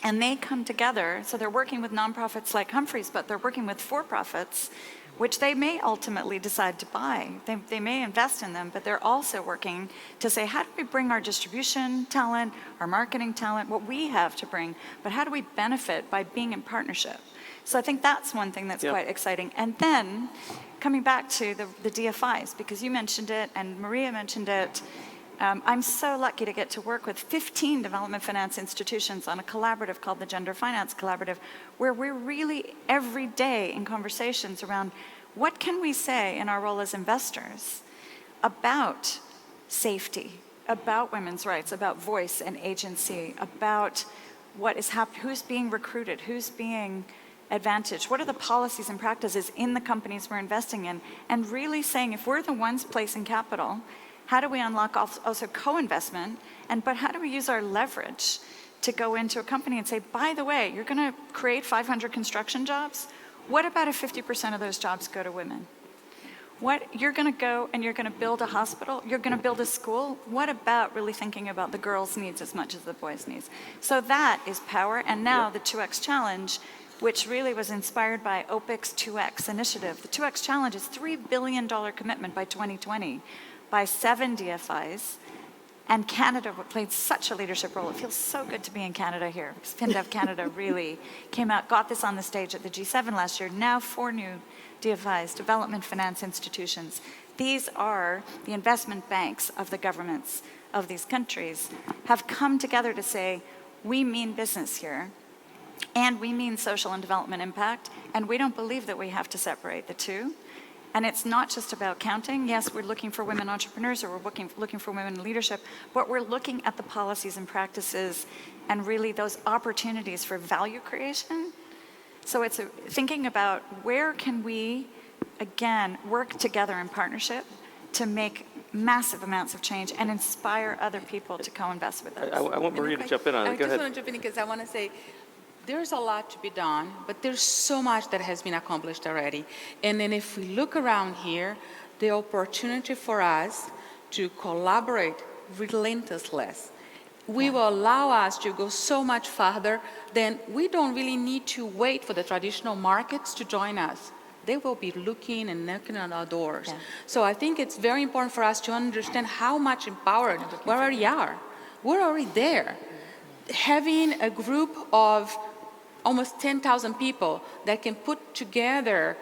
And they come together, so they're working with nonprofits like Humphreys, but they're working with for-profits, which they may ultimately decide to buy. They may invest in them, but they're also working to say, how do we bring our distribution talent, our marketing talent, what we have to bring, but how do we benefit by being in partnership? So I think that's one thing that's quite exciting. And then, coming back to the DFIs, because you mentioned it and Maria mentioned it, I'm so lucky to get to work with 15 development finance institutions on a collaborative called the Gender Finance Collaborative, where we're really every day in conversations around what can we say in our role as investors about safety, about women's rights, about voice and agency, about what is happening, who's being recruited, who's being advantaged, what are the policies and practices in the companies we're investing in, and really saying if we're the ones placing capital, how do we unlock also co-investment, but how do we use our leverage to go into a company and say, by the way, you're going to create 500 construction jobs? What about if 50% of those jobs go to women? You're going to go and you're going to build a hospital, you're going to build a school. What about really thinking about the girls' needs as much as the boys' needs? So that is power. And now the 2X Challenge, which really was inspired by OPIC's 2X initiative. The 2X Challenge is $3 billion commitment by 2020. By 7 DFIs, and Canada played such a leadership role. It feels so good to be in Canada here. FinDev Canada really came out, got this on the stage at the G7 last year. Now 4 new DFIs, development finance institutions. These are the investment banks of the governments of these countries have come together to say, we mean business here, and we mean social and development impact, and we don't believe that we have to separate the two. And it's not just about counting. Yes, we're looking for women entrepreneurs, or we're looking for women in leadership, but we're looking at the policies and practices and really those opportunities for value creation. So it's thinking about where can we, again, work together in partnership to make massive amounts of change and inspire other people to co-invest with us. I want Maria to jump in on it. Go ahead. I just want to jump in because I want to say, there's a lot to be done, but there's so much that has been accomplished already. And then if we look around here, the opportunity for us to collaborate relentlessly will allow us to go so much farther. Then we don't really need to wait for the traditional markets to join us. They will be looking and knocking on our doors. So I think it's very important for us to understand how much empowered we already are. We're already there. Having a group of almost 10,000 people that can put together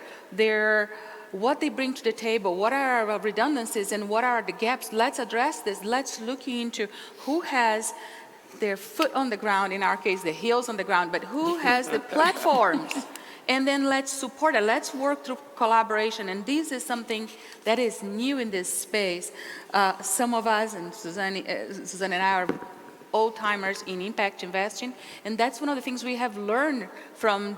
what they bring to the table, what are our redundancies and what are the gaps. Let's address this. Let's look into who has their foot on the ground, in our case, the heels on the ground, but who has the platforms? And then let's support it. Let's work through collaboration. And this is something that is new in this space. Some of us, and Suzanne and I are old-timers in impact investing, and that's one of the things we have learned from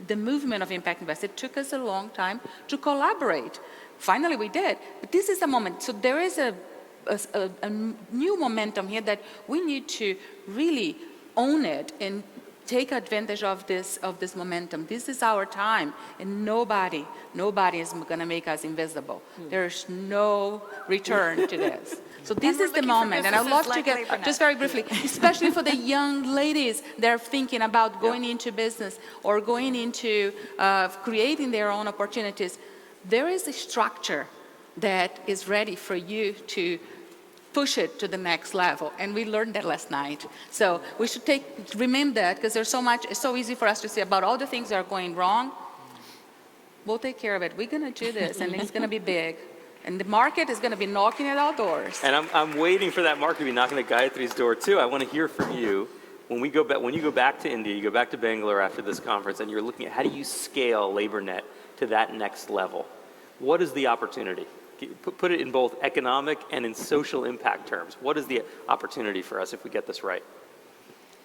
the movement of impact investing. It took us a long time to collaborate. Finally, we did. But this is a moment. So there is a new momentum here that we need to really own it and take advantage of this momentum. This is our time, and nobody is going to make us invisible. There's no return to this. So this is the moment, and I'd love to get, just very briefly, especially for the young ladies that are thinking about going into business or going into creating their own opportunities. There is a structure that is ready for you to push it to the next level, and we learned that last night. So we should remember that, because there's so much. It's so easy for us to say about all the things that are going wrong. We'll take care of it. We're going to do this, and it's going to be big. And the market is going to be knocking at our doors. And I'm waiting for that market to be knocking at Gayatri's door too. I want to hear from you. When you go back to India, you go back to Bangalore after this conference, and you're looking at how do you scale LaborNet to that next level? What is the opportunity? Put it in both economic and in social impact terms. What is the opportunity for us if we get this right?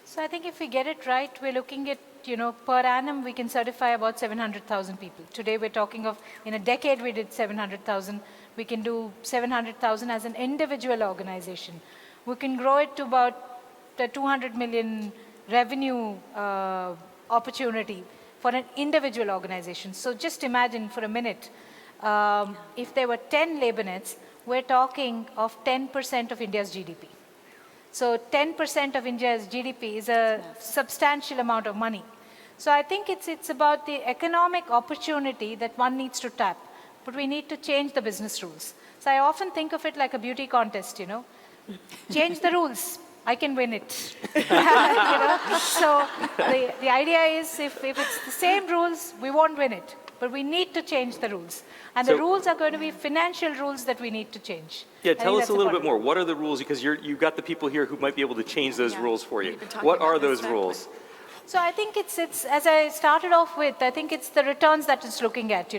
So I think if we get it right, we're looking at, per annum we can certify about 700,000 people. Today we're talking of, in a decade we did 700,000. We can do 700,000 as an individual organization. We can grow it to about the 200 million revenue opportunity for an individual organization. So just imagine for a minute, if there were 10 LaborNets, we're talking of 10% of India's GDP. So 10% of India's GDP is a substantial amount of money. So I think it's about the economic opportunity that one needs to tap, but we need to change the business rules. So I often think of it like a beauty contest, Change the rules, I can win it. So the idea is if it's the same rules, we won't win it. But we need to change the rules. And the rules are going to be financial rules that we need to change. Yeah, tell us a little bit more. What are the rules? Because you've got the people here who might be able to change those rules for you. What are those rules? So I think it's as I started off with, I think it's the returns that it's looking at,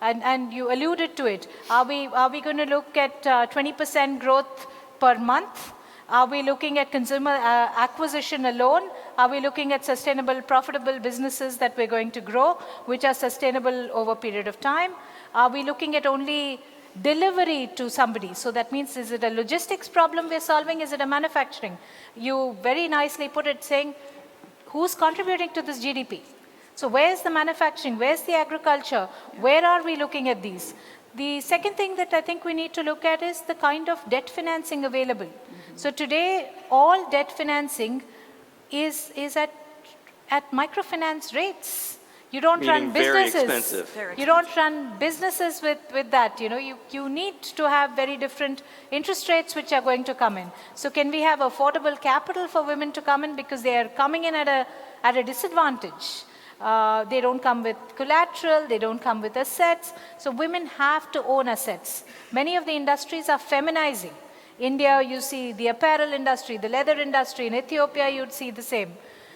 and you alluded to it. Are we going to look at 20% growth per month? Are we looking at consumer acquisition alone? Are we looking at sustainable, profitable businesses that we're going to grow, which are sustainable over a period of time? Are we looking at only delivery to somebody? So that means, is it a logistics problem we're solving? Is it a manufacturing? You very nicely put it saying, who's contributing to this GDP? So where's the manufacturing? Where's the agriculture? Where are we looking at these? The second thing that I think we need to look at is the kind of debt financing available. So today, all debt financing is at microfinance rates. You don't run businesses. Very expensive. You don't run businesses with that. You need to have very different interest rates which are going to come in. So can we have affordable capital for women to come in, because they are coming in at a disadvantage? They don't come with collateral, they don't come with assets. So women have to own assets. Many of the industries are feminizing. India, you see the apparel industry, the leather industry. In Ethiopia, you'd see the same.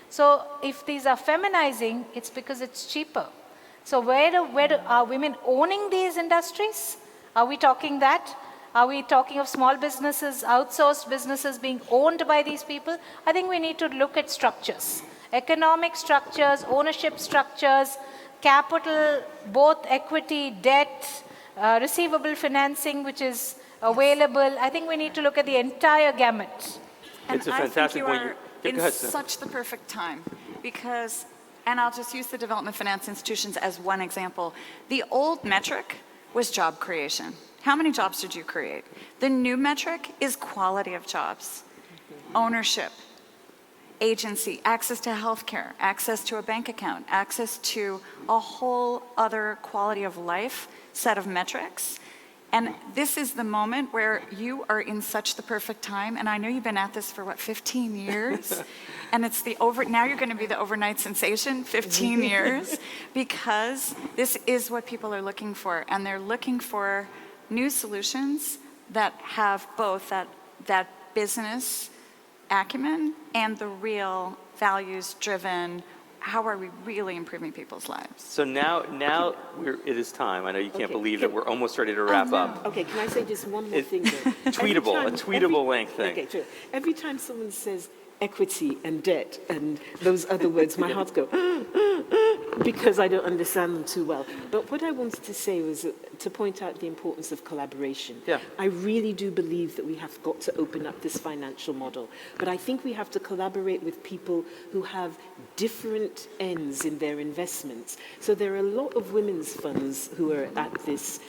So if these are feminizing, it's because it's cheaper. So where are women owning these industries? Are we talking that? Are we talking of small businesses, outsourced businesses being owned by these people? I think we need to look at structures. Economic structures, ownership structures, capital, both equity, debt, receivable financing, which is available. I think we need to look at the entire gamut. It's a fantastic point. In such the perfect time, because, and I'll just use the development finance institutions as one example. The old metric was job creation. How many jobs did you create? The new metric is quality of jobs, ownership, agency, access to healthcare, access to a bank account, access to a whole other quality of life set of metrics. And this is the moment where you are in such the perfect time. And I know you've been at this for 15 years. And it's now you're going to be the overnight sensation, 15 years, because this is what people are looking for. And they're looking for new solutions that have both that business acumen and the real values-driven, how are we really improving people's lives? So now it is time. I know you can't believe that we're almost ready to wrap up. Okay, can I say just one more thing though? A tweetable length thing. Okay, sure. Every time someone says equity and debt and those other words, my heart goes, because I don't understand them too well. But what I wanted to say was to point out the importance of collaboration. Yeah. I really do believe that we have got to open up this financial model. But I think we have to collaborate with people who have different ends in their investments. So there are a lot of women's funds who are at this,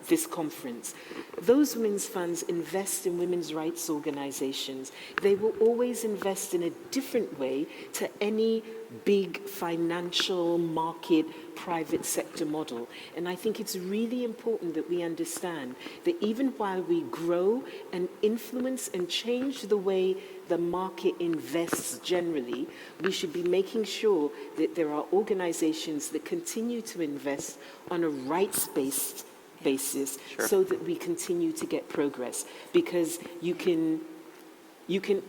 this conference. Those women's funds invest in women's rights organizations. They will always invest in a different way to any big financial market private sector model. And I think it's really important that we understand that even while we grow and influence and change the way the market invests generally, we should be making sure that there are organizations that continue to invest on a rights-based basis so that we continue to get progress. Because you can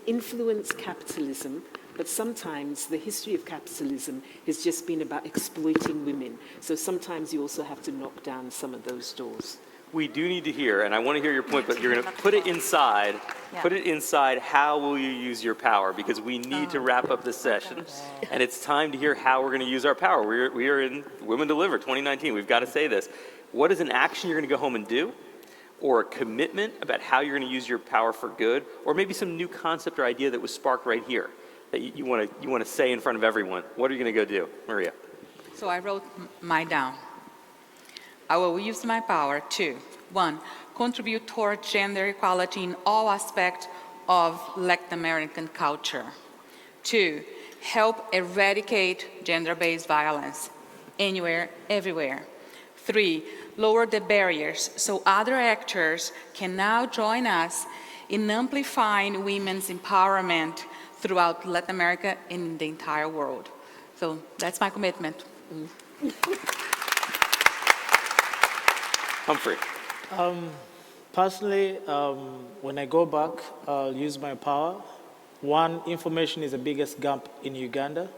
influence capitalism, but sometimes the history of capitalism has just been about exploiting women. So sometimes you also have to knock down some of those doors. We do need to hear, and I want to hear your point, but you're going to put it inside. Put it inside, how will you use your power? Because we need to wrap up this session. And it's time to hear how we're going to use our power. We are in Women Deliver 2019. We've got to say this. What is an action you're going to go home and do? Or a commitment about how you're going to use your power for good? Or maybe some new concept or idea that was sparked right here that you want to say in front of everyone. What are you going to go do? Maria. So I wrote mine down. I will use my power to, 1, contribute toward gender equality in all aspects of Latin American culture. 2, help eradicate gender-based violence anywhere, everywhere. 3, lower the barriers so other actors can now join us in amplifying women's empowerment throughout Latin America and the entire world. So that's my commitment. Humphrey. Personally, when I go back, I'll use my power. 1, information is the biggest gap in Uganda.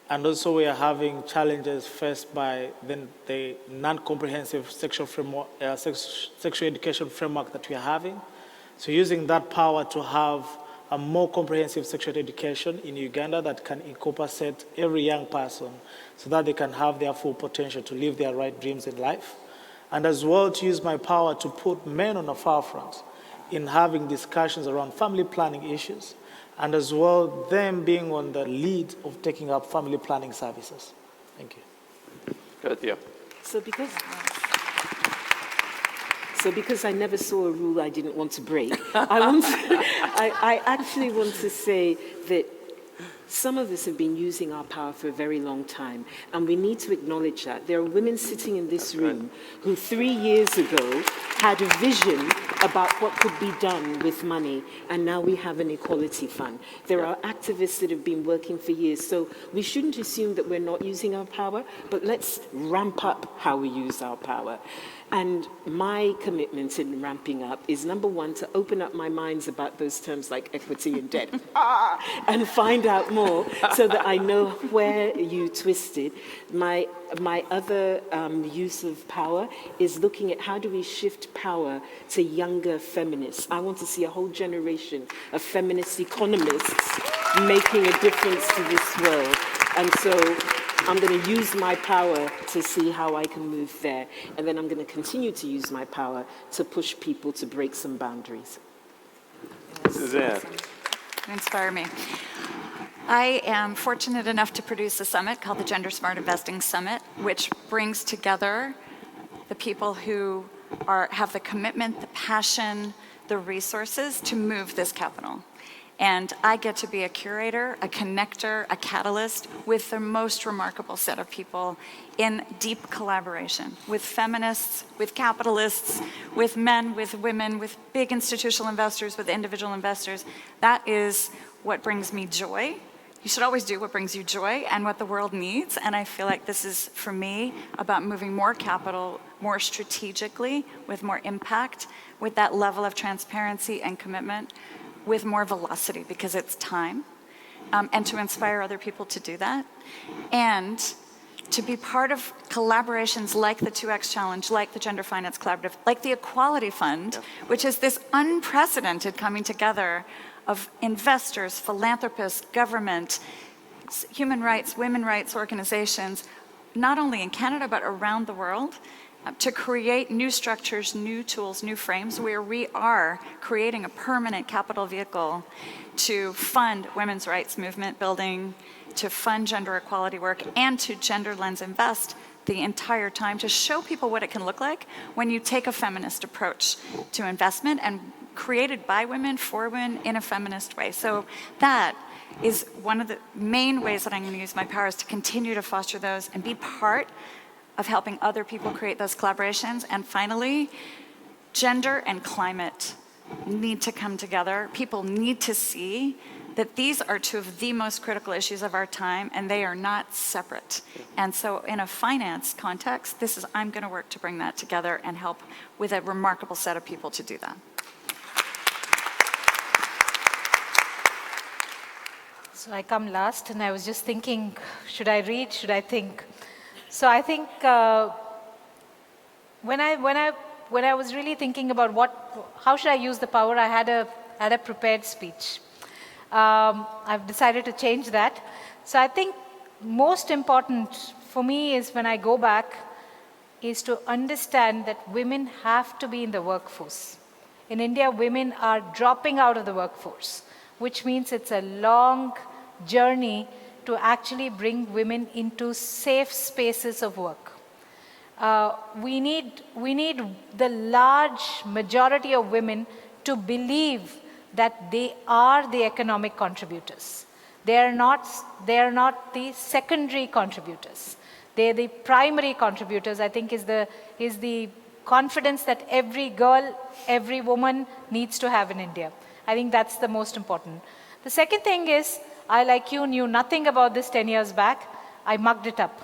And also we are having challenges faced by the non-comprehensive sexual education framework that we are having. So using that power to have a more comprehensive sexual education in Uganda that can encompass every young person so that they can have their full potential to live their right dreams in life. And as well to use my power to put men on the forefront in having discussions around family planning issues, and as well them being on the lead of taking up family planning services. Thank you. Good, Theo. So because I never saw a rule I didn't want to break, I actually want to say that some of us have been using our power for a very long time, and we need to acknowledge that. There are women sitting in this room who 3 years ago had a vision about what could be done with money, and now we have an equality fund. There are activists that have been working for years, so we shouldn't assume that we're not using our power, but let's ramp up how we use our power. And my commitment in ramping up is, number 1, to open up my minds about those terms like equity and debt, and find out more so that I know where you twisted. My other use of power is looking at how do we shift power to younger feminists. I want to see a whole generation of feminist economists making a difference to this world. And so I'm going to use my power to see how I can move there. And then I'm going to continue to use my power to push people to break some boundaries. Suzanne. You inspire me. I am fortunate enough to produce a summit called the Gender Smart Investing Summit, which brings together the people who have the commitment, the passion, the resources to move this capital. And I get to be a curator, a connector, a catalyst with the most remarkable set of people in deep collaboration with feminists, with capitalists, with men, with women, with big institutional investors, with individual investors. That is what brings me joy. You should always do what brings you joy and what the world needs. And I feel like this is, for me, about moving more capital more strategically, with more impact, with that level of transparency and commitment. with more velocity because it's time, and to inspire other people to do that, and to be part of collaborations like the 2X Challenge, like the Gender Finance Collaborative, like the Equality Fund, which is this unprecedented coming together of investors, philanthropists, government, human rights, women's rights organizations, not only in Canada but around the world, to create new structures, new tools, new frames, where we are creating a permanent capital vehicle to fund women's rights movement building, to fund gender equality work, and to Gender Lens Invest the entire time to show people what it can look like when you take a feminist approach to investment and created by women, for women, in a feminist way. So that is one of the main ways that I'm going to use my power, is to continue to foster those and be part of helping other people create those collaborations. And finally, gender and climate need to come together. People need to see that these are two of the most critical issues of our time, and they are not separate. And so in a finance context, I'm going to work to bring that together and help with a remarkable set of people to do that. So I come last, and I was just thinking, should I read, should I think? So I think when I was really thinking about how should I use the power, I had a prepared speech. I've decided to change that. So I think most important for me is, when I go back, is to understand that women have to be in the workforce. In India, women are dropping out of the workforce, which means it's a long journey to actually bring women into safe spaces of work. We need the large majority of women to believe that they are the economic contributors. They are not the secondary contributors. They're the primary contributors, I think, is the confidence that every girl, every woman needs to have in India. I think that's the most important. The second thing is, I, like you, knew nothing about this 10 years back. I mugged it up.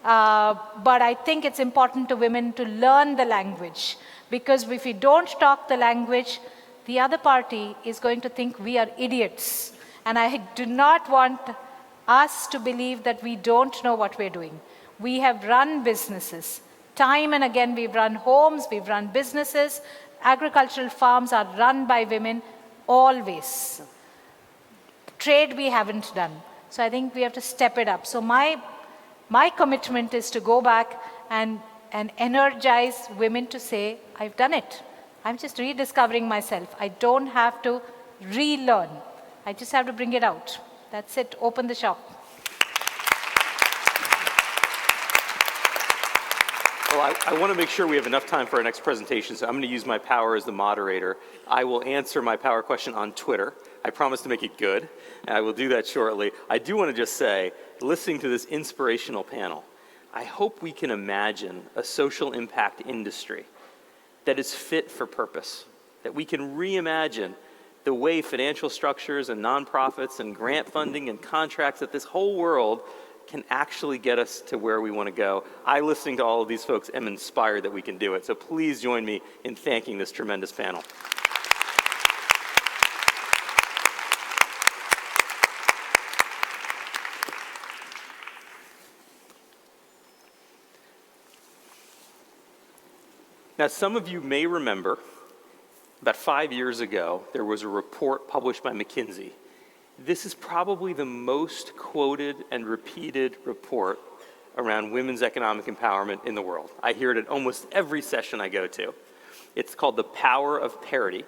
But I think it's important to women to learn the language, because if we don't talk the language, the other party is going to think we are idiots. And I do not want us to believe that we don't know what we're doing. We have run businesses. Time and again, we've run homes, we've run businesses. Agricultural farms are run by women always. Trade we haven't done. So I think we have to step it up. So my commitment is to go back and energize women to say, I've done it. I'm just rediscovering myself. I don't have to relearn. I just have to bring it out. That's it. Open the shop. Well, I want to make sure we have enough time for our next presentation, so I'm going to use my power as the moderator. I will answer my power question on Twitter. I promise to make it good, and I will do that shortly. I do want to just say, listening to this inspirational panel, I hope we can imagine a social impact industry that is fit for purpose, that we can reimagine the way financial structures and nonprofits and grant funding and contracts, that this whole world can actually get us to where we want to go. I, listening to all of these folks, am inspired that we can do it. So please join me in thanking this tremendous panel. Now, some of you may remember, about 5 years ago, there was a report published by Mckinsey. This is probably the most quoted and repeated report around women's economic empowerment in the world. I hear it at almost every session I go to. It's called The Power of Parity,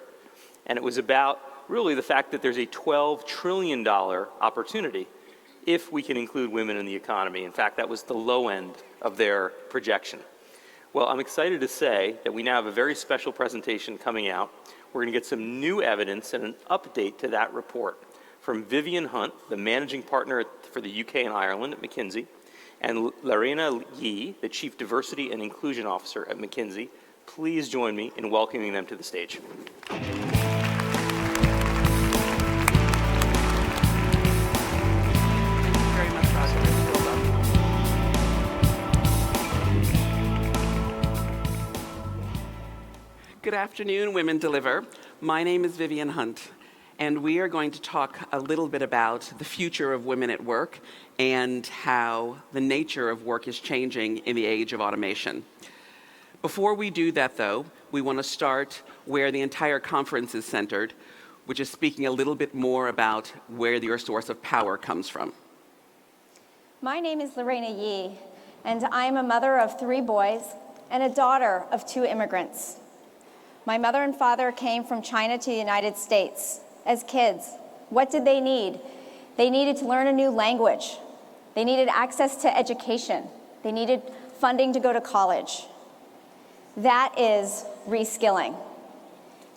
and it was about really the fact that there's a $12 trillion opportunity if we can include women in the economy. In fact, that was the low end of their projection. Well, I'm excited to say that we now have a very special presentation coming out. We're going to get some new evidence and an update to that report from Vivian Hunt, the managing partner for the UK and Ireland at Mckinsey, and Lorena, the Chief Diversity and Inclusion Officer at Mckinsey. Please join me in welcoming them to the stage. Good afternoon, Women Deliver. My name is Vivian Hunt, and we are going to talk a little bit about the future of women at work and how the nature of work is changing in the age of automation. Before we do that, though, we want to start where the entire conference is centered, which is speaking a little bit more about where your source of power comes from. My name is Lorena Yee, and I am a mother of 3 boys and a daughter of 2 immigrants. My mother and father came from China to the United States as kids. What did they need? They needed to learn a new language. They needed access to education. They needed funding to go to college. That is reskilling.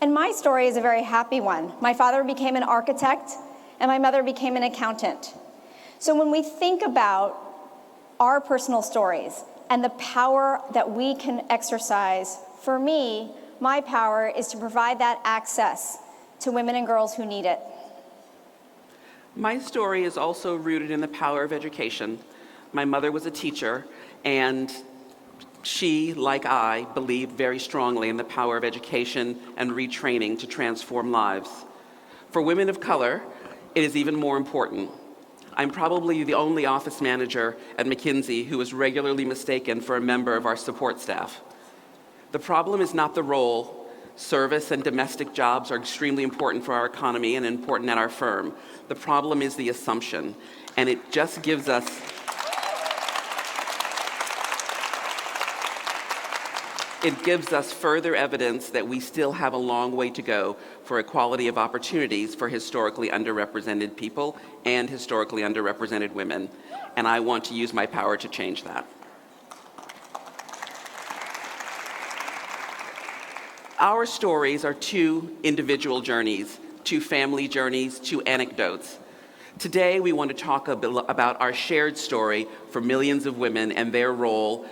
And my story is a very happy one. My father became an architect, and my mother became an accountant. So when we think about our personal stories and the power that we can exercise, for me, my power is to provide that access to women and girls who need it. My story is also rooted in the power of education. My mother was a teacher, and she, like I, believed very strongly in the power of education and retraining to transform lives. For women of color, it is even more important. I'm probably the only office manager at Mckinsey who is regularly mistaken for a member of our support staff. The problem is not the role. Service and domestic jobs are extremely important for our economy and important at our firm. The problem is the assumption, and it just gives us further evidence that we still have a long way to go for equality of opportunities for historically underrepresented people and historically underrepresented women. And I want to use my power to change that. Our stories are 2 individual journeys, 2 family journeys, 2 anecdotes. Today, we want to talk about our shared story for millions of women and their role,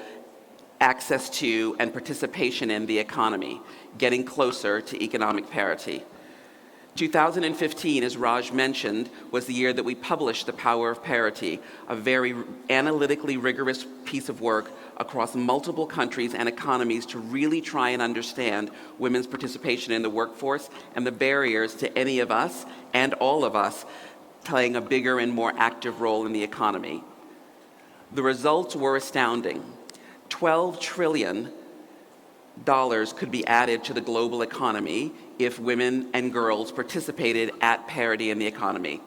access to, and participation in the economy, getting closer to economic parity. 2015, as Raj mentioned, was the year that we published The Power of Parity, a very analytically rigorous piece of work across multiple countries and economies to really try and understand women's participation in the workforce and the barriers to any of us and all of us playing a bigger and more active role in the economy. The results were astounding. $12 trillion could be added to the global economy if women and girls participated at parity in the economy.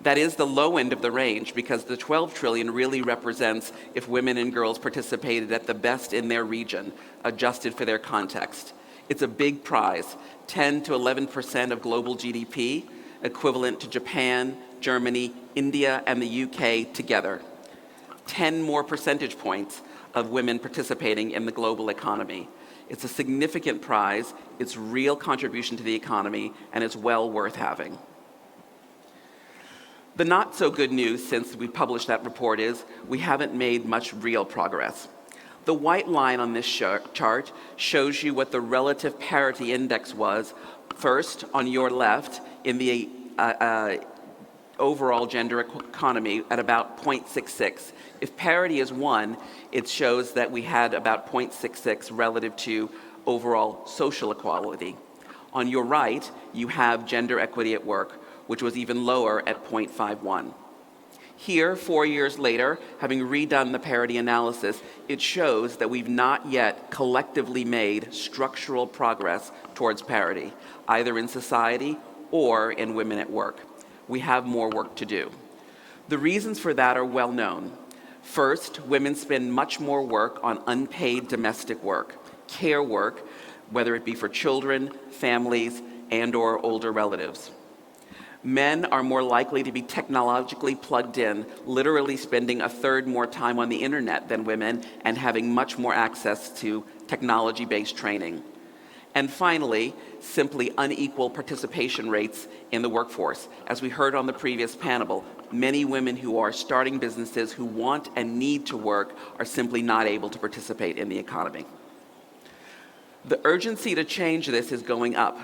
That is the low end of the range because the 12 trillion really represents if women and girls participated at the best in their region, adjusted for their context. It's a big prize, 10 to 11% of global GDP, equivalent to Japan, Germany, India, and the UK together. 10 more percentage points of women participating in the global economy. It's a significant prize, it's real contribution to the economy, and it's well worth having. The not so good news since we published that report is we haven't made much real progress. The white line on this chart shows you what the relative parity index was, first on your left in the overall gender economy at about 0.66. If parity is 1, it shows that we had about 0.66 relative to overall social equality. On your right, you have gender equity at work, which was even lower at 0.51. Here, 4 years later, having redone the parity analysis, it shows that we've not yet collectively made structural progress towards parity, either in society or in women at work. We have more work to do. The reasons for that are well known. First, women spend much more work on unpaid domestic work, care work, whether it be for children, families, and/or older relatives. Men are more likely to be technologically plugged in, literally spending a third more time on the internet than women and having much more access to technology-based training. And finally, simply unequal participation rates in the workforce. As we heard on the previous panel, many women who are starting businesses who want and need to work are simply not able to participate in the economy. The urgency to change this is going up.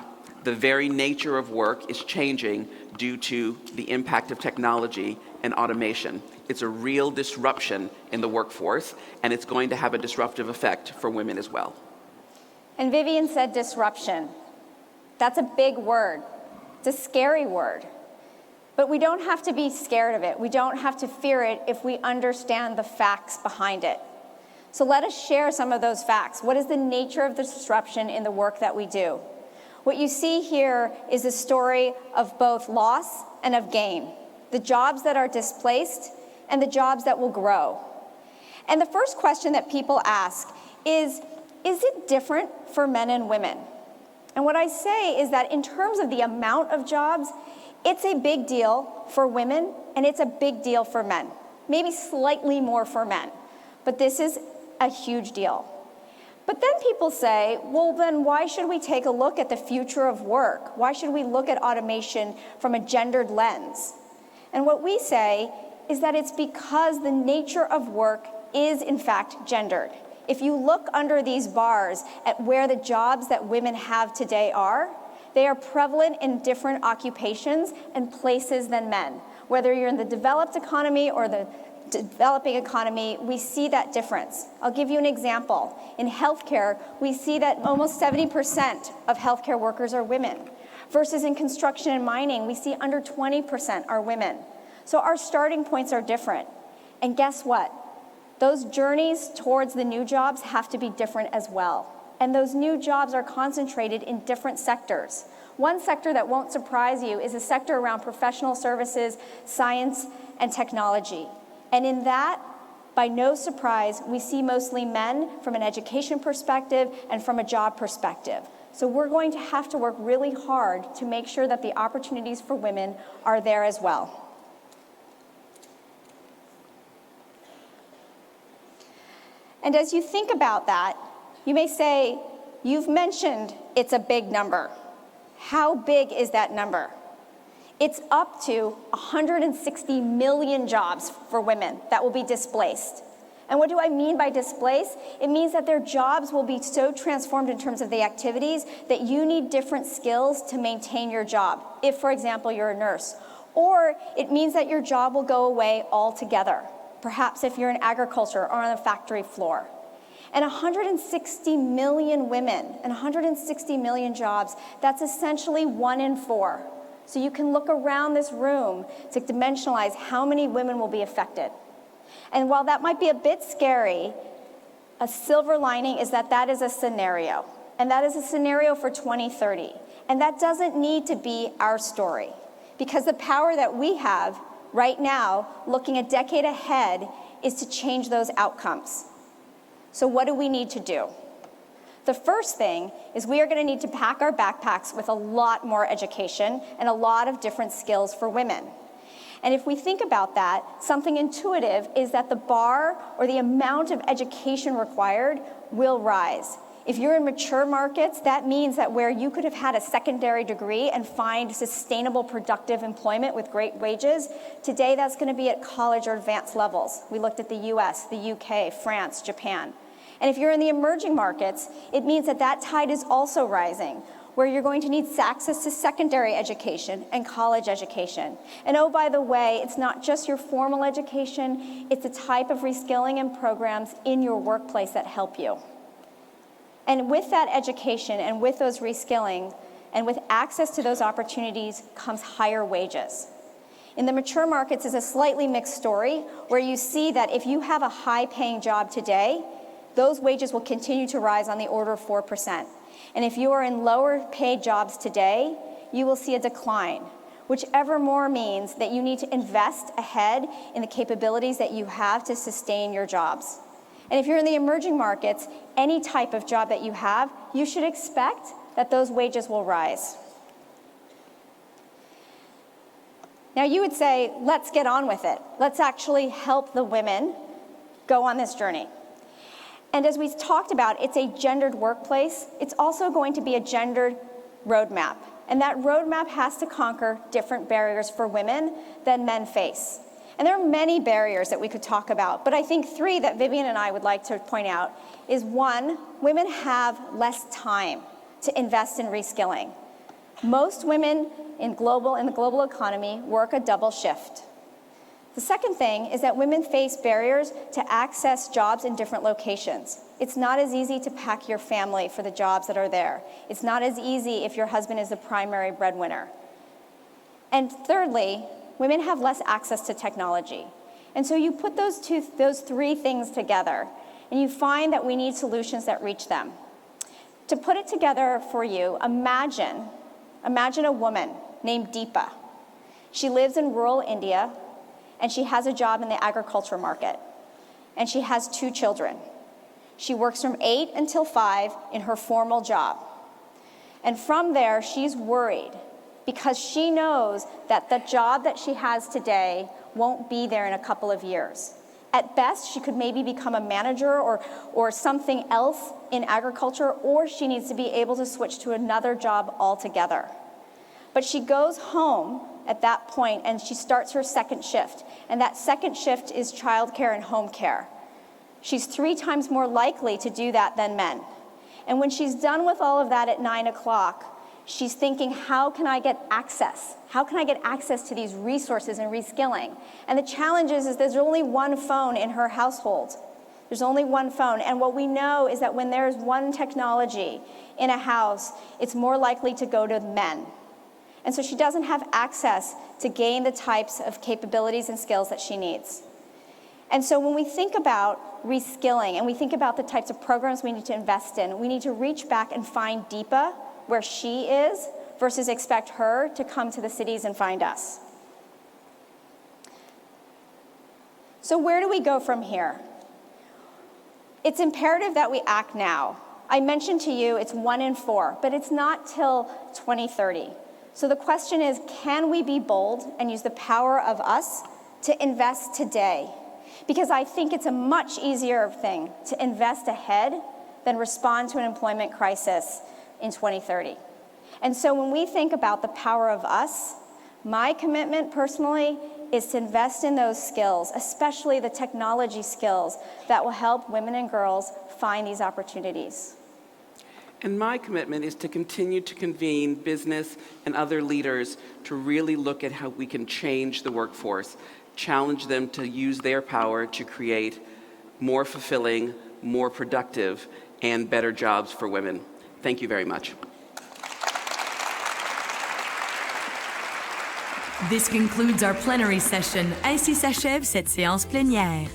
The very nature of work is changing due to the impact of technology and automation. It's a real disruption in the workforce, and it's going to have a disruptive effect for women as well. And Vivian said disruption. That's a big word. It's a scary word. But we don't have to be scared of it. We don't have to fear it if we understand the facts behind it. So let us share some of those facts. What is the nature of the disruption in the work that we do? What you see here is a story of both loss and of gain, the jobs that are displaced and the jobs that will grow. And the first question that people ask is it different for men and women? And what I say is that in terms of the amount of jobs, it's a big deal for women and it's a big deal for men, maybe slightly more for men, but this is a huge deal. But then people say, well, then why should we take a look at the future of work? Why should we look at automation from a gendered lens? And what we say is that it's because the nature of work is in fact gendered. If you look under these bars at where the jobs that women have today are, they are prevalent in different occupations and places than men. Whether you're in the developed economy or the developing economy, we see that difference. I'll give you an example. In healthcare, we see that almost 70% of healthcare workers are women, versus in construction and mining, we see under 20% are women. So our starting points are different. And guess what? Those journeys towards the new jobs have to be different as well. And those new jobs are concentrated in different sectors. One sector that won't surprise you is a sector around professional services, science, and technology. And in that, by no surprise, we see mostly men from an education perspective and from a job perspective. So we're going to have to work really hard to make sure that the opportunities for women are there as well. And as you think about that, you may say, you've mentioned it's a big number. How big is that number? It's up to 160 million jobs for women that will be displaced. And what do I mean by displaced? It means that their jobs will be so transformed in terms of the activities that you need different skills to maintain your job, if, for example, you're a nurse. Or it means that your job will go away altogether, perhaps if you're in agriculture or on a factory floor. And 160 million women and 160 million jobs, that's essentially 1 in 4. So you can look around this room to dimensionalize how many women will be affected. And while that might be a bit scary, a silver lining is that that is a scenario. And that is a scenario for 2030. And that doesn't need to be our story. Because the power that we have right now, looking a decade ahead, is to change those outcomes. So what do we need to do? The first thing is we are going to need to pack our backpacks with a lot more education and a lot of different skills for women. And if we think about that, something intuitive is that the bar or the amount of education required will rise. If you're in mature markets, that means that where you could have had a secondary degree and find sustainable, productive employment with great wages, today that's going to be at college or advanced levels. We looked at the US, the UK, France, Japan. And if you're in the emerging markets, it means that that tide is also rising, where you're going to need access to secondary education and college education. And oh, by the way, it's not just your formal education, it's the type of reskilling and programs in your workplace that help you. And with that education and with those reskilling and with access to those opportunities comes higher wages. In the mature markets is a slightly mixed story where you see that if you have a high-paying job today, those wages will continue to rise on the order of 4%. And if you are in lower paid jobs today, you will see a decline, which evermore means that you need to invest ahead in the capabilities that you have to sustain your jobs. And if you're in the emerging markets, any type of job that you have, you should expect that those wages will rise. Now you would say, let's get on with it. Let's actually help the women go on this journey. And as we've talked about, it's a gendered workplace. It's also going to be a gendered roadmap. And that roadmap has to conquer different barriers for women than men face. And there are many barriers that we could talk about, but I think 3 that Vivian and I would like to point out is 1, women have less time to invest in reskilling. Most women in the global economy work a double shift. The second thing is that women face barriers to access jobs in different locations. It's not as easy to pack your family for the jobs that are there. It's not as easy if your husband is the primary breadwinner. And thirdly, women have less access to technology. And so you put those three things together, and you find that we need solutions that reach them. To put it together for you, imagine a woman named Deepa. She lives in rural India, and she has a job in the agriculture market, and she has 2 children. She works from 8 until 5 in her formal job. And from there, she's worried because she knows that the job that she has today won't be there in a couple of years. At best, she could maybe become a manager or something else in agriculture, or she needs to be able to switch to another job altogether. But she goes home at that point and she starts her second shift. And that second shift is childcare and home care. She's 3 times more likely to do that than men. And when she's done with all of that at 9 o'clock, she's thinking, how can I get access? How can I get access to these resources and reskilling? And the challenge is there's only one phone in her household. There's only one phone. And what we know is that when there's one technology in a house, it's more likely to go to men. And so she doesn't have access to gain the types of capabilities and skills that she needs. And so when we think about reskilling and we think about the types of programs we need to invest in, we need to reach back and find Deepa where she is versus expect her to come to the cities and find us. So where do we go from here? It's imperative that we act now. I mentioned to you it's 1 in 4, but it's not till 2030. So the question is, can we be bold and use the power of us to invest today? Because I think it's a much easier thing to invest ahead than respond to an employment crisis in 2030. And so when we think about the power of us, my commitment personally is to invest in those skills, especially the technology skills that will help women and girls find these opportunities. And my commitment is to continue to convene business and other leaders to really look at how we can change the workforce, challenge them to use their power to create more fulfilling, more productive, and better jobs for women. Thank you very much. This concludes our plenary session. Ainsi s'achève cette séance plénière.